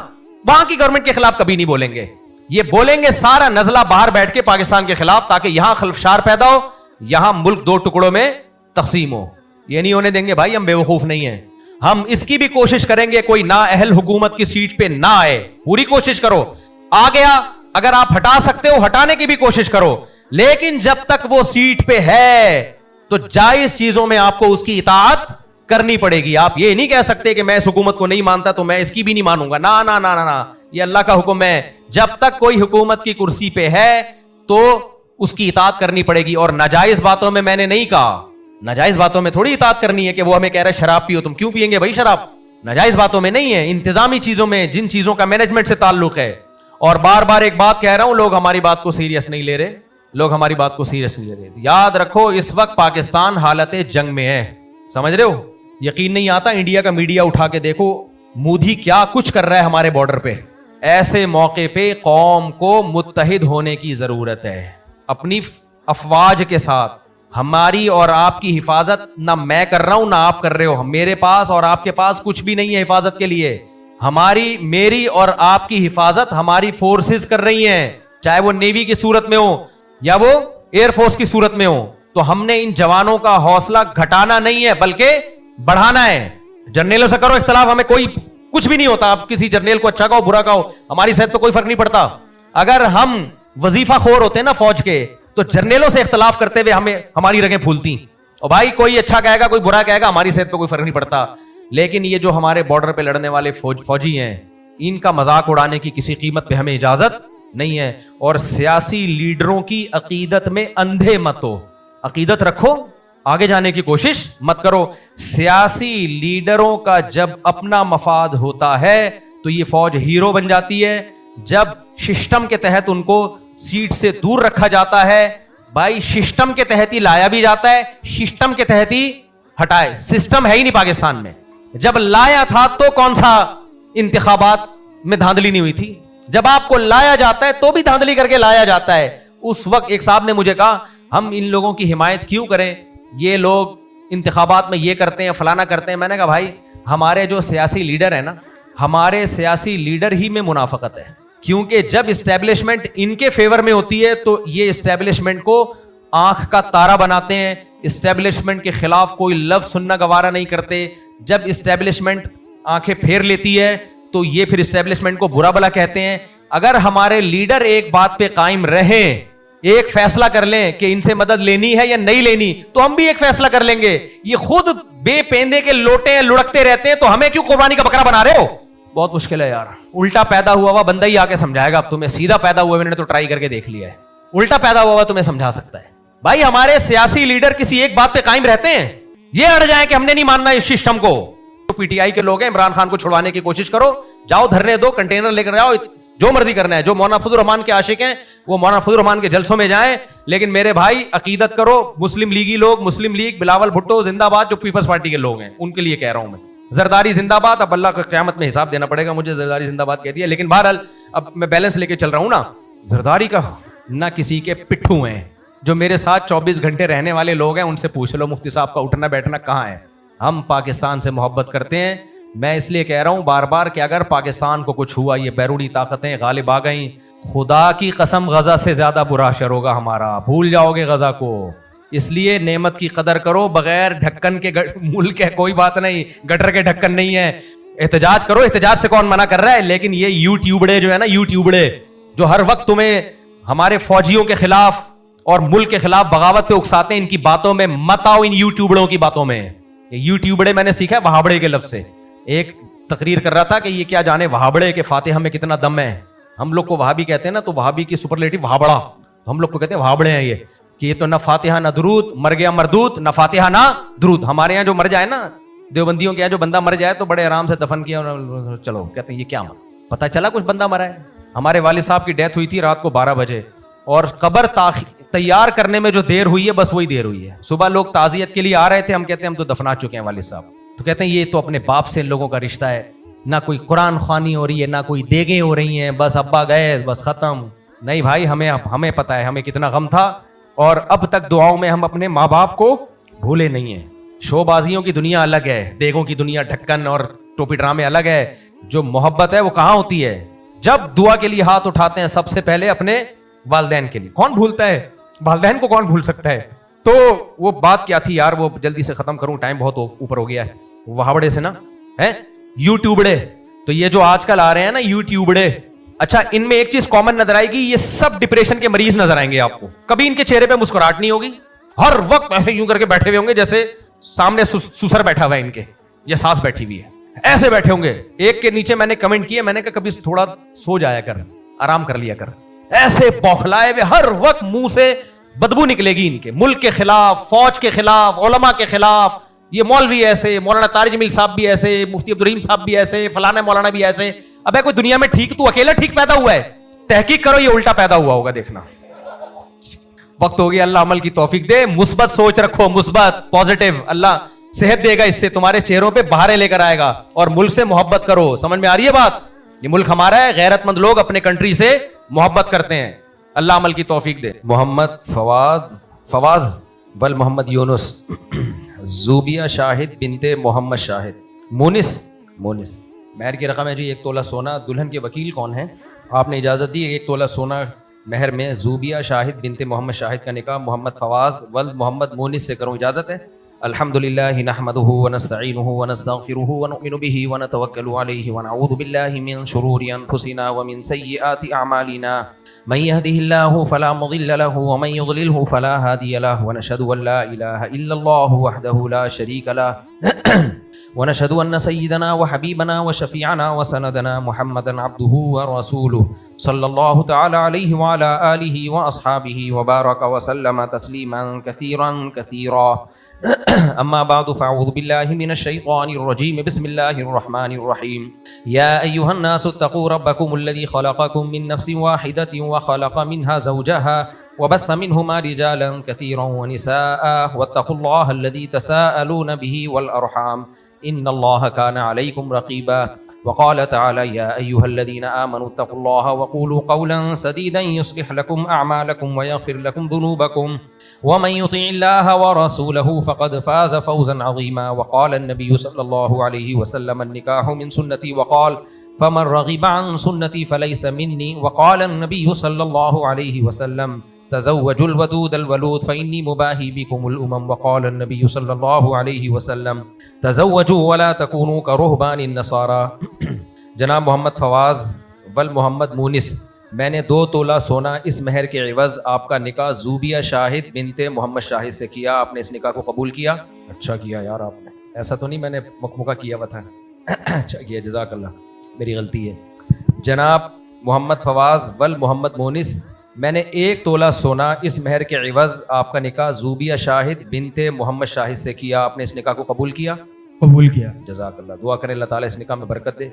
وہاں کی گورنمنٹ کے خلاف کبھی نہیں بولیں گے. یہ بولیں گے سارا نزلہ باہر بیٹھ کے پاکستان کے خلاف, تاکہ یہاں خلفشار پیدا ہو, یہاں ملک دو ٹکڑوں میں تقسیم ہو. یہ نہیں ہونے دیں گے بھائی, ہم بے وقوف نہیں ہیں. ہم اس کی بھی کوشش کریں گے کوئی نااہل حکومت کی سیٹ پہ نہ آئے, پوری کوشش کرو. آ گیا اگر آپ ہٹا سکتے ہو ہٹانے کی بھی کوشش کرو, لیکن جب تک وہ سیٹ پہ ہے تو جائز چیزوں میں آپ کو اس کی اطاعت کرنی پڑے گی. آپ یہ نہیں کہہ سکتے کہ میں اس حکومت کو نہیں مانتا تو میں اس کی بھی نہیں مانوں گا. نا نا نا نا, یہ اللہ کا حکم ہے, جب تک کوئی حکومت کی کرسی پہ ہے تو اس کی اطاعت کرنی پڑے گی. اور ناجائز باتوں میں نے نہیں کہا, ناجائز باتوں میں تھوڑی اطاعت کرنی ہے کہ وہ ہمیں کہہ رہے شراب پیو, تم کیوں پیئیں گے بھائی شراب؟ ناجائز باتوں میں نہیں ہے, انتظامی چیزوں میں, جن چیزوں کا مینجمنٹ سے تعلق ہے. اور بار بار ایک بات کہہ رہا ہوں, لوگ ہماری بات کو سیریس نہیں لے رہے, لوگ ہماری بات کو سیریس نہیں لے رہے. یاد رکھو اس وقت پاکستان حالت جنگ میں ہے, سمجھ رہے ہو؟ یقین نہیں آتا, انڈیا کا میڈیا اٹھا کے دیکھو, مودی کیا کچھ کر رہا ہے ہمارے بارڈر پہ. ایسے موقع پہ قوم کو متحد ہونے کی ضرورت ہے, اپنی افواج کے ساتھ ہماری اور آپ کی حفاظت نہ میں کر رہا ہوں نہ آپ کر رہے ہو. میرے پاس اور آپ کے پاس کچھ بھی نہیں ہے حفاظت کے لیے. ہماری میری اور آپ کی حفاظت ہماری فورسز کر رہی ہیں, چاہے وہ نیوی کی صورت میں ہو یا وہ ایئر فورس کی صورت میں ہو. تو ہم نے ان جوانوں کا حوصلہ گھٹانا نہیں ہے بلکہ بڑھانا ہے. جرنیلوں سے کرو اختلاف, ہمیں کوئی کچھ بھی نہیں ہوتا. آپ کسی جرنیل کو اچھا کہو برا کہو, ہماری صحت پہ کوئی فرق نہیں پڑتا. اگر ہم وظیفہ خور ہوتے نا فوج کے, تو جرنیلوں سے اختلاف کرتے ہوئے ہمیں ہماری رگیں پھولتی. اور بھائی کوئی اچھا کہے گا کوئی برا کہے گا, ہماری صحت پہ کوئی فرق نہیں پڑتا. لیکن یہ جو ہمارے بارڈر پہ لڑنے والے فوجی ہیں, ان کا مذاق اڑانے کی کسی قیمت پہ ہمیں اجازت نہیں ہے. اور سیاسی لیڈروں کی عقیدت میں اندھے مت ہو. عقیدت رکھو, آگے جانے کی کوشش مت کرو. سیاسی لیڈروں کا جب اپنا مفاد ہوتا ہے تو یہ فوج ہیرو بن جاتی ہے. جب سسٹم کے تحت ان کو سیٹ سے دور رکھا جاتا ہے, بھائی سسٹم کے تحت ہی لایا بھی جاتا ہے, سسٹم کے تحت ہی ہٹائے. سسٹم ہے ہی نہیں پاکستان میں. جب لایا تھا تو کون سا انتخابات میں دھاندلی نہیں ہوئی تھی؟ جب آپ کو لایا جاتا ہے تو بھی دھاندلی کر کے لایا جاتا ہے. اس وقت ایک صاحب نے مجھے کہا ہم ان لوگوں کی حمایت کیوں کریں, یہ لوگ انتخابات میں یہ کرتے ہیں فلانا کرتے ہیں. میں نے کہا بھائی ہمارے جو سیاسی لیڈر ہیں نا, ہمارے سیاسی لیڈر ہی میں منافقت ہے. کیونکہ جب اسٹیبلشمنٹ ان کے فیور میں ہوتی ہے تو یہ اسٹیبلشمنٹ کو آنکھ کا تارا بناتے ہیں, اسٹیبلشمنٹ کے خلاف کوئی لفظ سننا گوارا نہیں کرتے. جب اسٹیبلشمنٹ آنکھیں پھیر لیتی ہے تو یہ پھر اسٹیبلشمنٹ کو برا بلا کہتے ہیں. اگر ہمارے لیڈر ایک بات پہ قائم رہیں, ایک فیصلہ کر لیں کہ ان سے مدد لینی ہے یا نہیں لینی, تو ہم بھی ایک فیصلہ کر لیں گے. یہ خود بے پیندے کے لوٹے لڑکتے رہتے ہیں, تو ہمیں کیوں قربانی کا بکرا بنا رہے ہو؟ بہت مشکل ہے یار. الٹا پیدا ہوا بندہ ہی آ کے سمجھائے گا. اب تمہیں سیدھا پیدا ہوا, میں نے تو ٹرائی کر کے دیکھ لیا ہے. الٹا پیدا ہوا تمہیں سمجھا سکتا ہے. بھائی ہمارے سیاسی لیڈر کسی ایک بات پہ قائم رہتے ہیں, یہ اڑ جائیں کہ ہم نے نہیں ماننا اس سسٹم کو. پی ٹی آئی کے لوگ ہیں, عمران خان کو چھڑوانے کی کوشش کرو, جاؤ دھرنے دو, کنٹینر لے کر جاؤ, جو مرضی کرنا ہے. جو مولانا فضل الرحمان کے عاشق ہیں وہ مولانا فضل الرحمان کے جلسوں میں جائیں. لیکن میرے بھائی عقیدت کرو. مسلم لیگی لوگ, مسلم لیگ, بلاول بھٹو زندہ باد, جو پیپلز پارٹی کے لوگ ہیں ان کے لیے کہہ رہا ہوں میں. زرداری زندہ باد. اب اللہ کو قیامت میں حساب دینا پڑے گا مجھے, زرداری زندہ باد کہہ دیا. لیکن بہرحال اب میں بیلنس لے کے چل رہا ہوں نا. زرداری کا نہ کسی کے پٹھو ہیں. جو میرے ساتھ 24 گھنٹے رہنے والے لوگ ہیں ان سے پوچھ لو مفتی صاحب کا اٹھنا بیٹھنا کہاں ہے. ہم پاکستان سے محبت کرتے ہیں. میں اس لیے کہہ رہا ہوں بار بار کہ اگر پاکستان کو کچھ ہوا, یہ بیرونی طاقتیں غالب آ گئیں, خدا کی قسم غزہ سے زیادہ برا حشر ہوگا ہمارا. بھول جاؤ گے غزہ کو. اس لیے نعمت کی قدر کرو. بغیر ڈھکن کے ملک ہے, کوئی بات نہیں, گٹر کے ڈھکن نہیں ہے. احتجاج کرو, احتجاج سے کون منع کر رہا ہے. لیکن یہ یوٹیوبڑے جو ہے نا, یوٹیوبڑے جو ہر وقت تمہیں ہمارے فوجیوں کے خلاف اور ملک کے خلاف بغاوت پہ اکساتے ہیں, ان کی باتوں میں مت آؤ. ان یوٹیوبڑوں کی باتوں میں. یوٹیوبڑے میں نے سیکھا وہابڑے کے لفظ سے. ایک تقریر کر رہا تھا کہ یہ کیا جانے وہابڑے کے فاتحہ میں کتنا دم ہے. ہم لوگ کو وہابی کہتے ہیں نا, تو وہابی کی سپرلیٹو وہابڑا, تو ہم لوگ کو کہتے ہیں وہابڑے ہیں یہ, کہ یہ تو نہ فاتحہ نہ درود, مر گیا مردود, نہ فاتحہ نہ درود. ہمارے یہاں جو مر جائے نا, دیوبندیوں کے یہاں جو بندہ مر جائے تو بڑے آرام سے دفن کیا, چلو کہتے ہیں یہ کیا پتہ چلا کچھ بندہ مرا ہے. ہمارے والد صاحب کی ڈیتھ ہوئی تھی رات کو 12 بجے, اور قبر تیار کرنے میں جو دیر ہوئی ہے بس وہی دیر ہوئی ہے. صبح لوگ تعزیت کے لیے آ رہے تھے, ہم کہتے ہیں ہم تو دفنا چکے ہیں والد صاحب. تو کہتے ہیں یہ تو اپنے باپ سے ان لوگوں کا رشتہ ہے, نہ کوئی قرآن خوانی ہو رہی ہے, نہ کوئی دیگیں ہو رہی ہیں, بس ابا گئے بس ختم. نہیں بھائی, ہمیں پتہ ہے ہمیں کتنا غم تھا, اور اب تک دعاؤں میں ہم اپنے ماں باپ کو بھولے نہیں ہیں. شو بازیوں کی دنیا الگ ہے, دیگوں کی دنیا, ڈھکن اور ٹوپی ڈرامے الگ ہے. جو محبت ہے وہ کہاں ہوتی ہے؟ جب دعا کے لیے ہاتھ اٹھاتے ہیں سب سے پہلے اپنے والدین کے لیے. کون بھولتا ہے والدین کو, کون بھول سکتا ہے؟ تو وہ بات کیا تھی یار, وہ جلدی سے ختم کروں, ٹائم بہت اوپر ہو گیا ہے. وہابڑے سے نا ہے یوٹیوبڑے. تو یہ جو آج کل آ رہے ہیں نا یوٹیوبڑے, اچھا ان میں ایک چیز کامن نظر آئے گی, یہ سب ڈپریشن کے مریض نظر آئیں گے آپ کو. کبھی ان کے چہرے پہ مسکراہٹ نہیں ہوگی, ہر وقت ایسے یوں کر کے بیٹھے ہوئے ہوں گے جیسے سامنے سسر بیٹھا ہوا ہے ان کے, یا ساس بیٹھی ہوئی ہے, ایسے بیٹھے ہوں گے. ایک کے نیچے میں نے کمنٹ کیا, میں نے کہا کبھی تھوڑا سو جایا کر, آرام کر لیا کر. ایسے بوکھلائے ہوئے, ہر وقت منہ سے بدبو نکلے گی ان کے, ملک کے خلاف, فوج کے خلاف, علماء کے خلاف. یہ مولوی ایسے, مولانا طارق جمیل صاحب بھی ایسے, مفتی عبدالرحیم صاحب بھی ایسے, فلانا مولانا بھی ایسے. ابے کوئی دنیا میں ٹھیک تو اکیلا ٹھیک پیدا ہوا ہے؟ تحقیق کرو, یہ الٹا پیدا ہوا ہوگا, دیکھنا. وقت ہو گیا, اللہ عمل کی توفیق دے. مثبت سوچ رکھو, مثبت پازیٹیو, اللہ صحت دے گا, اس سے تمہارے چہروں پہ بہاریں لے کر آئے گا. اور ملک سے محبت کرو. سمجھ میں آ رہی ہے بات؟ یہ ملک ہمارا ہے, غیرت مند لوگ اپنے کنٹری سے محبت کرتے ہیں. اللہ عمل کی توفیق دے. محمد فواز ول محمد یونس زوبیہ شاہد بنت محمد شاہد مونس مہر کی رقم ہے جی 1 تولہ سونا. دلہن کے وکیل کون ہیں؟ آپ نے اجازت دی 1 تولہ سونا مہر میں زوبیہ شاہد بنت محمد شاہد کا نکاح محمد فواز ولد محمد مونس سے کروں. اجازت ہے؟ الحمدللہ نحمدہ ونستعینہ ونستغفرہ ونؤمن بہ ونتوکل علیہ ونعوذ باللہ من شرور انفسنا ومن سیئات اعمالنا من يهده الله فلا مضل له ومن يضلله فلا هادي له ونشهد ان لا اله الا الله وحده لا شريك له ونشهد ان سيدنا وحبيبنا وشفيعنا وسندنا محمدا عبده ورسوله صلى الله تعالى عليه وعلى اله واصحابه وبارك وسلم تسليما كثيرا اما بعد فاعوذ بالله من الشيطان الرجيم بسم الله الرحمن الرحيم يا ايها الناس اتقوا ربكم الذي خلقكم من نفس واحدة وخلق منها زوجها وبث منهما رجالا كثيرا ونساء واتقوا الله الذي تساءلون به والارحام ان الله كان عليكم رقيبا وقال تعالى يا ايها الذين امنوا اتقوا الله وقولوا قولا سديدا يصلح لكم اعمالكم ويغفر لكم ذنوبكم ومن يطع الله ورسوله فقد فاز فوزا عظيما وقال النبي صلى الله عليه وسلم النكاح من سنتي وقال فمن رغب عن سنتي فليس مني وقال النبي صلى الله عليه وسلم تزوجوا الودود الولود فإني مباهي بكم الأمم وقال النبي صلى الله عليه وسلم تزوجوا ولا تكونوا كرهبان النصارى. جناب محمد فواز ول محمد مونس میں نے 2 تولہ سونا اس مہر کے عوض آپ کا نکاح زوبیہ شاہد بنت محمد شاہد سے کیا. آپ نے اس نکاح کو قبول کیا؟ اچھا کیا یار آپ نے, ایسا تو نہیں میں نے مکمکہ کیا ہوا تھا. اچھا کیا, جزاک اللہ, میری غلطی ہے. جناب محمد فواز ول محمد مونس میں نے 1 تولہ سونا اس مہر کے عوض آپ کا نکاح زوبیہ شاہد بنت محمد شاہد سے کیا. آپ نے اس نکاح کو قبول کیا؟ قبول کیا. جزاک اللہ. دعا کریں اللہ تعالیٰ اس نکاح میں برکت دے.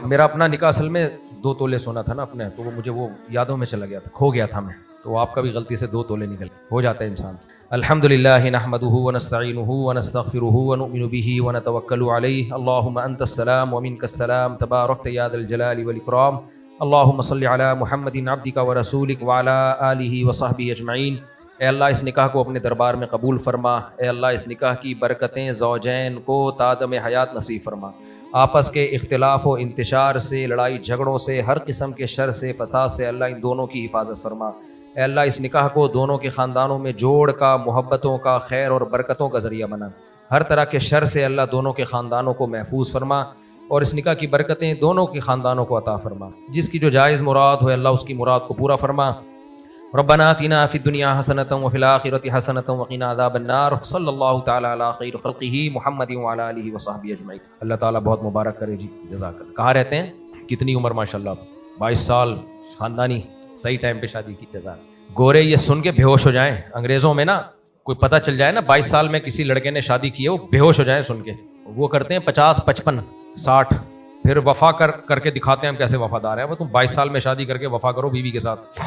میرا اپنا نکاح اصل میں 2 تولے سونا تھا نا اپنے, تو وہ مجھے وہ یادوں میں چلا گیا تھا, کھو گیا تھا میں, تو آپ کا بھی غلطی سے 2 تولے نکل ہو جاتا ہے انسان. الحمدللہ نحمدہ ونستعینہ ونستغفرہ ونؤمن بہ ونتوکل علیہ اللہم انت السلام ومنک السلام تبارکت یا ذا الجلال والاکرام. اللہم صلی علی محمد عبدک ورسولک وعلی آلہ وصحبہ اجمعین. اے اللہ اس نکاح کو اپنے دربار میں قبول فرما. اے اللہ اس نکاح کی برکتیں زوجین کو تادم حیات نصیب فرما. آپس کے اختلاف و انتشار سے, لڑائی جھگڑوں سے, ہر قسم کے شر سے, فساد سے اللہ ان دونوں کی حفاظت فرما. اے اللہ اس نکاح کو دونوں کے خاندانوں میں جوڑ کا, محبتوں کا, خیر اور برکتوں کا ذریعہ بنا. ہر طرح کے شر سے اللہ دونوں کے خاندانوں کو محفوظ فرما اور اس نکاح کی برکتیں دونوں کے خاندانوں کو عطا فرما. جس کی جو جائز مراد ہو اللہ اس کی مراد کو پورا فرما. ربنا آتنا فی الدنیا حسنۃ وفی الآخرۃ حسنۃ وقنا عذاب النار. صلی اللہ تعالی علی خیر خلقہ محمد وعلی آلہ وصحبہ اجمعین. اللہ تعالیٰ بہت مبارک کرے جی, جزاک اللہ. کہاں رہتے ہیں؟ کتنی عمر ماشاءاللہ, 22 سال, خاندانی, صحیح ٹائم پہ شادی کی. جزاک. گورے یہ سن کے بے ہوش ہو جائیں. انگریزوں میں نا کوئی پتہ چل جائے نا 22 سال میں کسی لڑکے نے شادی کی ہے, وہ بے ہوش ہو جائیں سن کے. وہ کرتے ہیں 50 55 60, پھر وفا کر کے دکھاتے ہیں ہم کیسے وفادار ہیں. وہ تم 22 سال میں شادی کر کے وفا کرو بیوی کے ساتھ,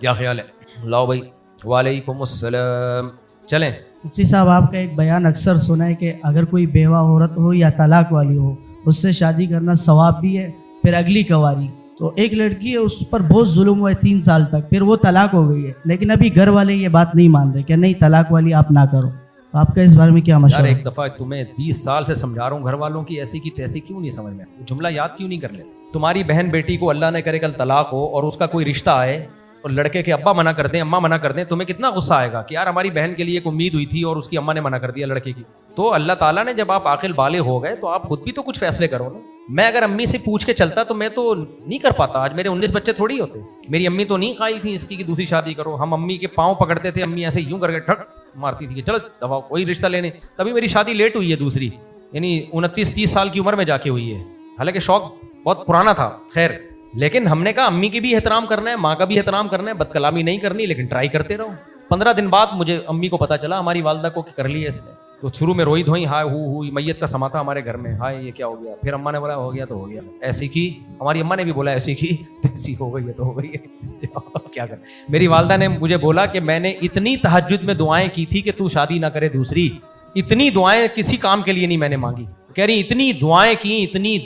کیا خیال ہے؟ لاؤ بھائی. وعلیکم السلام. چلیں مفتی صاحب, آپ کا ایک بیان اکثر سنا ہے کہ اگر کوئی بیوہ عورت ہو یا طلاق والی ہو اس سے شادی کرنا ثواب بھی ہے. پھر اگلی کواری, تو ایک لڑکی ہے اس پر بہت ظلم ہوا ہے 3 سال تک, پھر وہ طلاق ہو گئی ہے, لیکن ابھی گھر والے یہ بات نہیں مان رہے کہ نہیں طلاق والی آپ نہ کرو. آپ کا اس بارے میں کیا مشورہ ہے؟ یار ایک دفعہ تمہیں 20 سال سے سمجھا رہا ہوں, گھر والوں کی ایسی کی تیسی کیوں نہیں سمجھ میں, جملہ یاد کیوں نہیں کر لیتے؟ تمہاری بہن بیٹی کو اللہ نے کرے کل طلاق ہو اور اس کا کوئی رشتہ آئے اور لڑکے کے ابا منع کر دیں, اماں منع کر دیں, تمہیں کتنا غصہ آئے گا کہ یار ہماری بہن کے لیے ایک امید ہوئی تھی اور اس کی اماں نے منع کر دیا لڑکے کی. تو اللہ تعالیٰ نے جب آپ عاقل بالغ ہو گئے تو آپ خود بھی تو کچھ فیصلے کرو نا. میں اگر امی سے پوچھ کے چلتا تو میں تو نہیں کر پاتا. آج میرے 19 بچے تھوڑی ہوتے. میری امی تو نہیں قائل تھیں اس کی کہ دوسری شادی کرو. ہم امی کے پاؤں پکڑتے تھے, امی ایسے یوں کر کے ٹھک مارتی تھی کہ چلو دباؤ کوئی رشتہ لینے. تبھی میری شادی لیٹ ہوئی ہے دوسری, یعنی 29-30 سال کی عمر میں جا کے ہوئی ہے. حالانکہ شوق بہت پرانا تھا. خیر, لیکن ہم نے کہا امی کی بھی احترام کرنا ہے, ماں کا بھی احترام کرنا ہے, بد کلامی نہیں کرنی, لیکن ٹرائی کرتے رہو. 15 دن بعد مجھے امی کو پتا چلا ہماری والدہ کو کر لی ہے اس نے. تو شروع میں روئی دھوئی, ہائے ہوئی, میت کا سما تھا ہمارے گھر میں, ہائے یہ کیا ہو گیا. پھر اماں نے بولا ہو گیا تو ہو گیا, ایسی کی. ہماری اماں نے بھی بولا ایسی کی تو ایسی ہو گئی ہے تو ہو گئی ہے, کیا کر. میری والدہ نے مجھے بولا کہ میں نے اتنی تہجد میں دعائیں کی تھی کہ تو شادی نہ کرے دوسری. اتنی دعائیں کسی کام کے لیے نہیں میں نے مانگی. کہہ رہی اتنی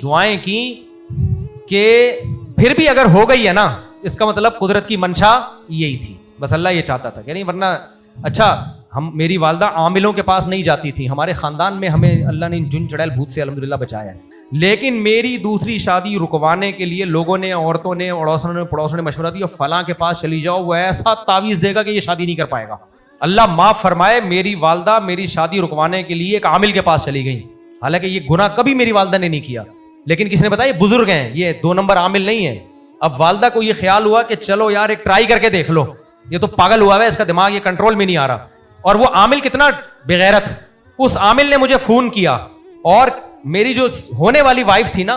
دعائیں کی کہ پھر بھی اگر ہو گئی ہے نا اس کا مطلب قدرت کی منشا یہی تھی, بس اللہ یہ چاہتا تھا. کہہ رہی ورنہ اچھا ہم میری والدہ عاملوں کے پاس نہیں جاتی تھی, ہمارے خاندان میں ہمیں اللہ نے جن چڑیل بھوت سے الحمدللہ بچایا ہے. لیکن میری دوسری شادی رکوانے کے لیے لوگوں نے, عورتوں نے, اڑوسنوں نے, پڑوسوں نے مشورہ دیا فلاں کے پاس چلی جاؤ, وہ ایسا تعویذ دے گا کہ یہ شادی نہیں کر پائے گا. اللہ معاف فرمائے, میری والدہ میری شادی رکوانے کے لیے ایک عامل کے پاس چلی گئی. حالانکہ یہ گناہ کبھی میری والدہ نے نہیں کیا, لیکن کس نے بتایا یہ بزرگ ہیں, یہ 2 نمبر عامل نہیں ہے. اب والدہ کو یہ خیال ہوا کہ چلو یار ایک ٹرائی کر کے دیکھ لو, یہ تو پاگل ہوا ہے, اس کا دماغ یہ کنٹرول میں نہیں آ رہا. اور وہ عامل کتنا بغیرت, اس عامل نے مجھے فون کیا اور میری جو ہونے والی وائف تھی نا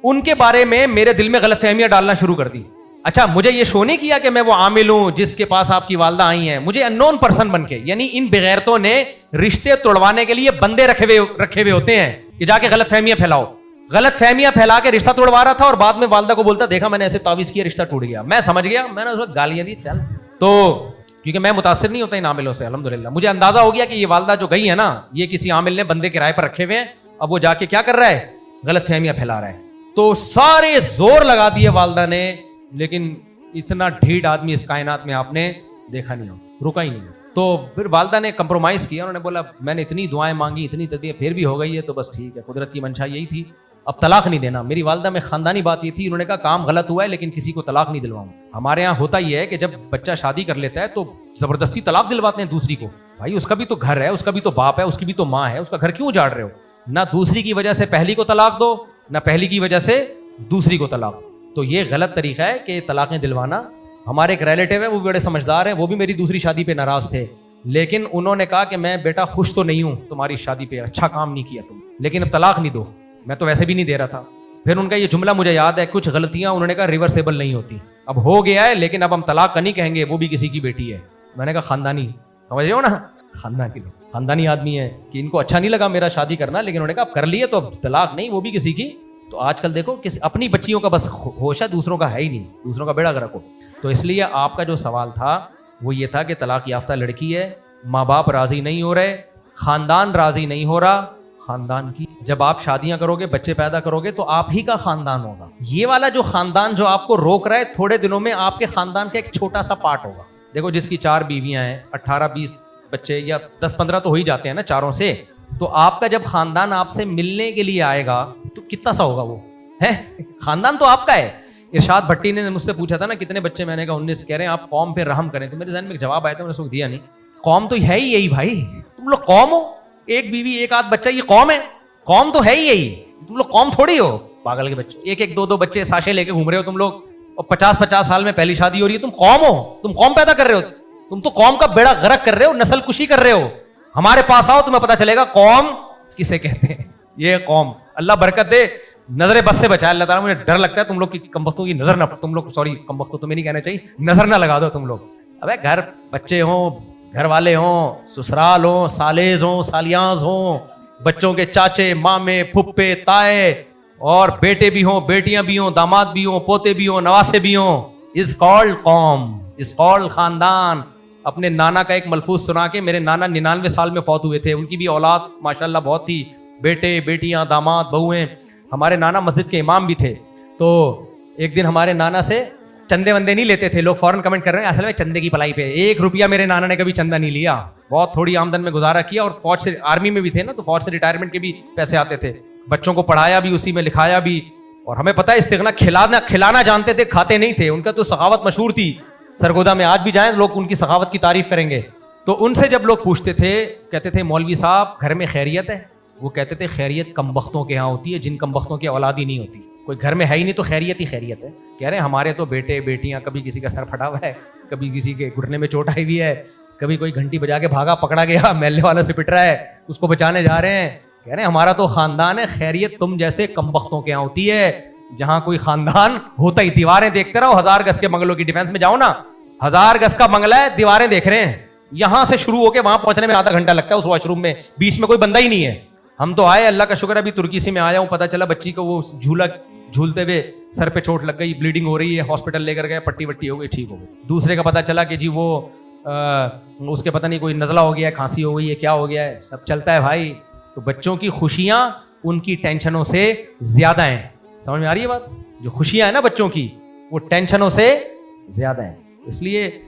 ان کے بارے میں میرے دل میں غلط فہمیاں ڈالنا شروع کر دی. اچھا مجھے یہ شو نہیں کیا کہ میں وہ عامل ہوں جس کے پاس آپ کی والدہ آئی ہیں, مجھے ان نون پرسن بن کے, یعنی ان بغیرتوں نے رشتے توڑوانے کے لیے بندے رکھے ہوئے ہوتے ہیں کہ جا کے غلط فہمیاں پھیلاؤ. غلط فہمیاں پھیلا کے رشتہ توڑوا رہا تھا اور بعد میں والدہ کو بولتا دیکھا میں نے ایسے تعویذ کیا رشتہ ٹوٹ گیا. میں سمجھ گیا, میں نے اس وقت گالیاں دی چل, تو کیونکہ میں متاثر نہیں ہوتا ان عاملوں سے الحمدللہ. مجھے اندازہ ہو گیا کہ یہ والدہ جو گئی ہے نا یہ کسی عامل نے بندے کرائے پر رکھے ہوئے ہیں, اب وہ جا کے کیا کر رہا ہے, غلط فہمیاں پھیلا رہا ہے. تو سارے زور لگا دیے والدہ نے, لیکن اتنا ڈھیٹ آدمی اس کائنات میں آپ نے دیکھا نہیں ہو, رکا ہی نہیں. تو پھر والدہ نے کمپرومائز کیا, انہوں نے بولا میں نے اتنی دعائیں مانگی, اتنی تدبیر, پھر بھی ہو گئی ہے تو بس ٹھیک ہے, قدرت کی منشا یہی تھی, اب طلاق نہیں دینا. میری والدہ میں خاندانی بات یہ تھی, انہوں نے کہا کام غلط ہوا ہے لیکن کسی کو طلاق نہیں دلواؤں. ہمارے یہاں ہوتا یہ ہے کہ جب بچہ شادی کر لیتا ہے تو زبردستی طلاق دلواتے ہیں دوسری کو. بھائی اس کا بھی تو گھر ہے, اس کا بھی تو باپ ہے, اس کی بھی تو ماں ہے, اس کا گھر کیوں اجاڑ رہے ہو؟ نہ دوسری کی وجہ سے پہلی کو طلاق دو, نہ پہلی کی وجہ سے دوسری کو طلاق. تو یہ غلط طریقہ ہے کہ طلاقیں دلوانا. ہمارے ایک ریلیٹیو ہے, وہ بھی بڑے سمجھدار ہیں, وہ بھی میری دوسری شادی پہ ناراض تھے, لیکن انہوں نے کہا کہ میں بیٹا خوش تو نہیں ہوں تمہاری شادی پہ, اچھا کام نہیں کیا تم, لیکن اب طلاق نہیں دو. میں تو ویسے بھی نہیں دے رہا تھا. پھر ان کا یہ جملہ مجھے یاد ہے, کچھ غلطیاں انہوں نے کہا ریورسیبل نہیں ہوتی, اب ہو گیا ہے لیکن اب ہم طلاق کا نہیں کہیں گے, وہ بھی کسی کی بیٹی ہے. میں نے کہا خاندانی, سمجھ رہے ہو نا, خاندان کے لوگ خاندانی آدمی ہے کہ ان کو اچھا نہیں لگا میرا شادی کرنا, لیکن انہوں نے کہا اب کر لیے تو اب طلاق نہیں, وہ بھی کسی کی. تو آج کل دیکھو اپنی بچیوں کا بس ہوش ہے, دوسروں کا ہے ہی نہیں, دوسروں کا بیڑا غرق ہو. تو اس لیے آپ کا جو سوال تھا وہ یہ تھا کہ طلاق یافتہ لڑکی ہے, ماں باپ راضی نہیں ہو رہے, خاندان راضی نہیں ہو رہا. خاندان کی جب آپ شادیاں کرو گے, بچے پیدا کرو گے, تو آپ ہی کا خاندان ہوگا. یہ والا جو خاندان جو آپ کو روک رہا ہے, تھوڑے دنوں میں آپ کے خاندان کا ایک چھوٹا سا پارٹ ہوگا. دیکھو جس کی 4 بیویاں ہیں, 18-20 بچے یا 10-15 تو ہو ہی جاتے ہیں نا چاروں سے, تو آپ کا جب خاندان آپ سے ملنے کے لیے آئے گا تو کتنا سا ہوگا وہ ہے, خاندان تو آپ کا ہے. ارشاد بھٹی نے مجھ سے پوچھا تھا نا کتنے بچے, میں نے کہا 19. کہہ رہے ہیں آپ قوم پہ رحم کریں, تو میرے ذہن میں ایک جواب آیا تھا, میں نے اس کو دیا نہیں. قوم تو ہے ہی یہی بھائی, تم لوگ قوم ہو, ایک بیوی ایک آدھ بچہ, یہ قوم ہے. قوم تو ہے ہی یہی, تم لوگ قوم تھوڑی ہو پاگل کے بچے, 1-2 بچے ساشے لے کے گھوم رہے ہو تم لوگ, اور 50 سال میں پہلی شادی ہو رہی ہے. تم قوم ہو, تم قوم پیدا کر رہے ہو, تم تو قوم کا بیڑا غرق کر رہے ہو, نسل کشی کر رہے ہو. ہمارے پاس آؤ تمہیں پتا چلے گا قوم کسے کہتے ہیں. یہ قوم, اللہ برکت دے, نظر بس سے بچائے اللہ تعالیٰ. مجھے ڈر لگتا ہے تم لوگ کی کمبختوں کی نظر نہ, تم لوگ سوری کمبختوں تمہیں نہیں کہنا چاہیے, نظر نہ لگا دو تم لوگ. ابے گھر بچے ہوں, گھر والے ہوں, سسرال ہوں, سالیز ہوں, سالیاز ہوں, بچوں کے چاچے مامے پھپھے تائے, اور بیٹے بھی ہوں, بیٹیاں بھی ہوں, داماد بھی ہوں, پوتے بھی ہوں, نواسے بھی ہوں, از کالڈ قوم, از کالڈ خاندان. اپنے نانا کا ایک ملفوظ سنا کے, میرے نانا 99 سال میں فوت ہوئے تھے, ان کی بھی اولاد ماشاءاللہ بہت تھی, بیٹے بیٹیاں داماد بہویں. ہمارے نانا مسجد کے امام بھی تھے. تو ایک دن ہمارے نانا سے چندے وندے نہیں لیتے تھے لوگ, فوراً کمنٹ کر رہے ہیں اصل میں چندے کی پلائی پہ. 1 روپیہ میرے نانا نے کبھی چندہ نہیں لیا, بہت تھوڑی آمدن میں گزارا کیا, اور فوج سے, آرمی میں بھی تھے نا, تو فوج سے ریٹائرمنٹ کے بھی پیسے آتے تھے. بچوں کو پڑھایا بھی اسی میں, لکھایا بھی, اور ہمیں پتہ ہے استغنا کھلانا جانتے تھے, کھاتے نہیں تھے. ان کا تو سخاوت مشہور تھی سرگودا میں, آج بھی جائیں لوگ ان کی سخاوت کی تعریف کریں گے. تو ان سے جب لوگ پوچھتے تھے, کہتے تھے مولوی صاحب گھر میں خیریت ہے؟ وہ کہتے تھے خیریت کم بختوں کے ہاں ہوتی ہے, جن کم بختوں کی اولاد ہی نہیں ہوتی. کوئی گھر میں ہے ہی نہیں تو خیریت ہی خیریت ہے. کہہ رہے ہیں ہمارے تو بیٹے بیٹیاں, کبھی کسی کا سر پھٹا ہوا ہے, کبھی کسی کے گھٹنے میں چوٹ آئی ہوئی ہے, کبھی کوئی گھنٹی بجا کے بھاگا پکڑا گیا, محلے والا سے پٹ رہا ہے, اس کو بچانے جا رہے ہیں. کہہ رہے ہیں ہمارا تو خاندان ہے, خیریت تم جیسے کم بختوں کے یہاں ہوتی ہے. جہاں کوئی خاندان ہوتا ہی, دیواریں دیکھتے رہو, 1000 گز کے بنگلوں کی ڈیفینس میں جاؤ نا, 1000 گز کا بنگلہ ہے, دیواریں دیکھ رہے ہیں, یہاں سے شروع ہو کے وہاں پہنچنے میں آدھا گھنٹہ لگتا ہے اس واش روم میں, بیچ میں کوئی بندہ ہی نہیں ہے. ہم تو آئے, اللہ کا شکر, ابھی ترکی سے میں آیا ہوں, پتا چلا بچی کو وہ جھولا جھولتے ہوئے سر پہ چوٹ لگ گئی, بلیڈنگ ہو رہی ہے, ہاسپٹل لے کر گئے, پٹی وٹی ہو گئی, ٹھیک ہو گئی. دوسرے کا پتا چلا کہ جی وہ اس کے پتہ نہیں کوئی نزلہ ہو گیا ہے, کھانسی ہو گئی ہے, کیا ہو گیا ہے, سب چلتا ہے بھائی. تو بچوں کی خوشیاں ان کی ٹینشنوں سے زیادہ ہیں. سمجھ میں آ رہی ہے بات؟ جو خوشیاں ہیں نا بچوں کی, وہ ٹینشنوں سے زیادہ ہیں. اس لیے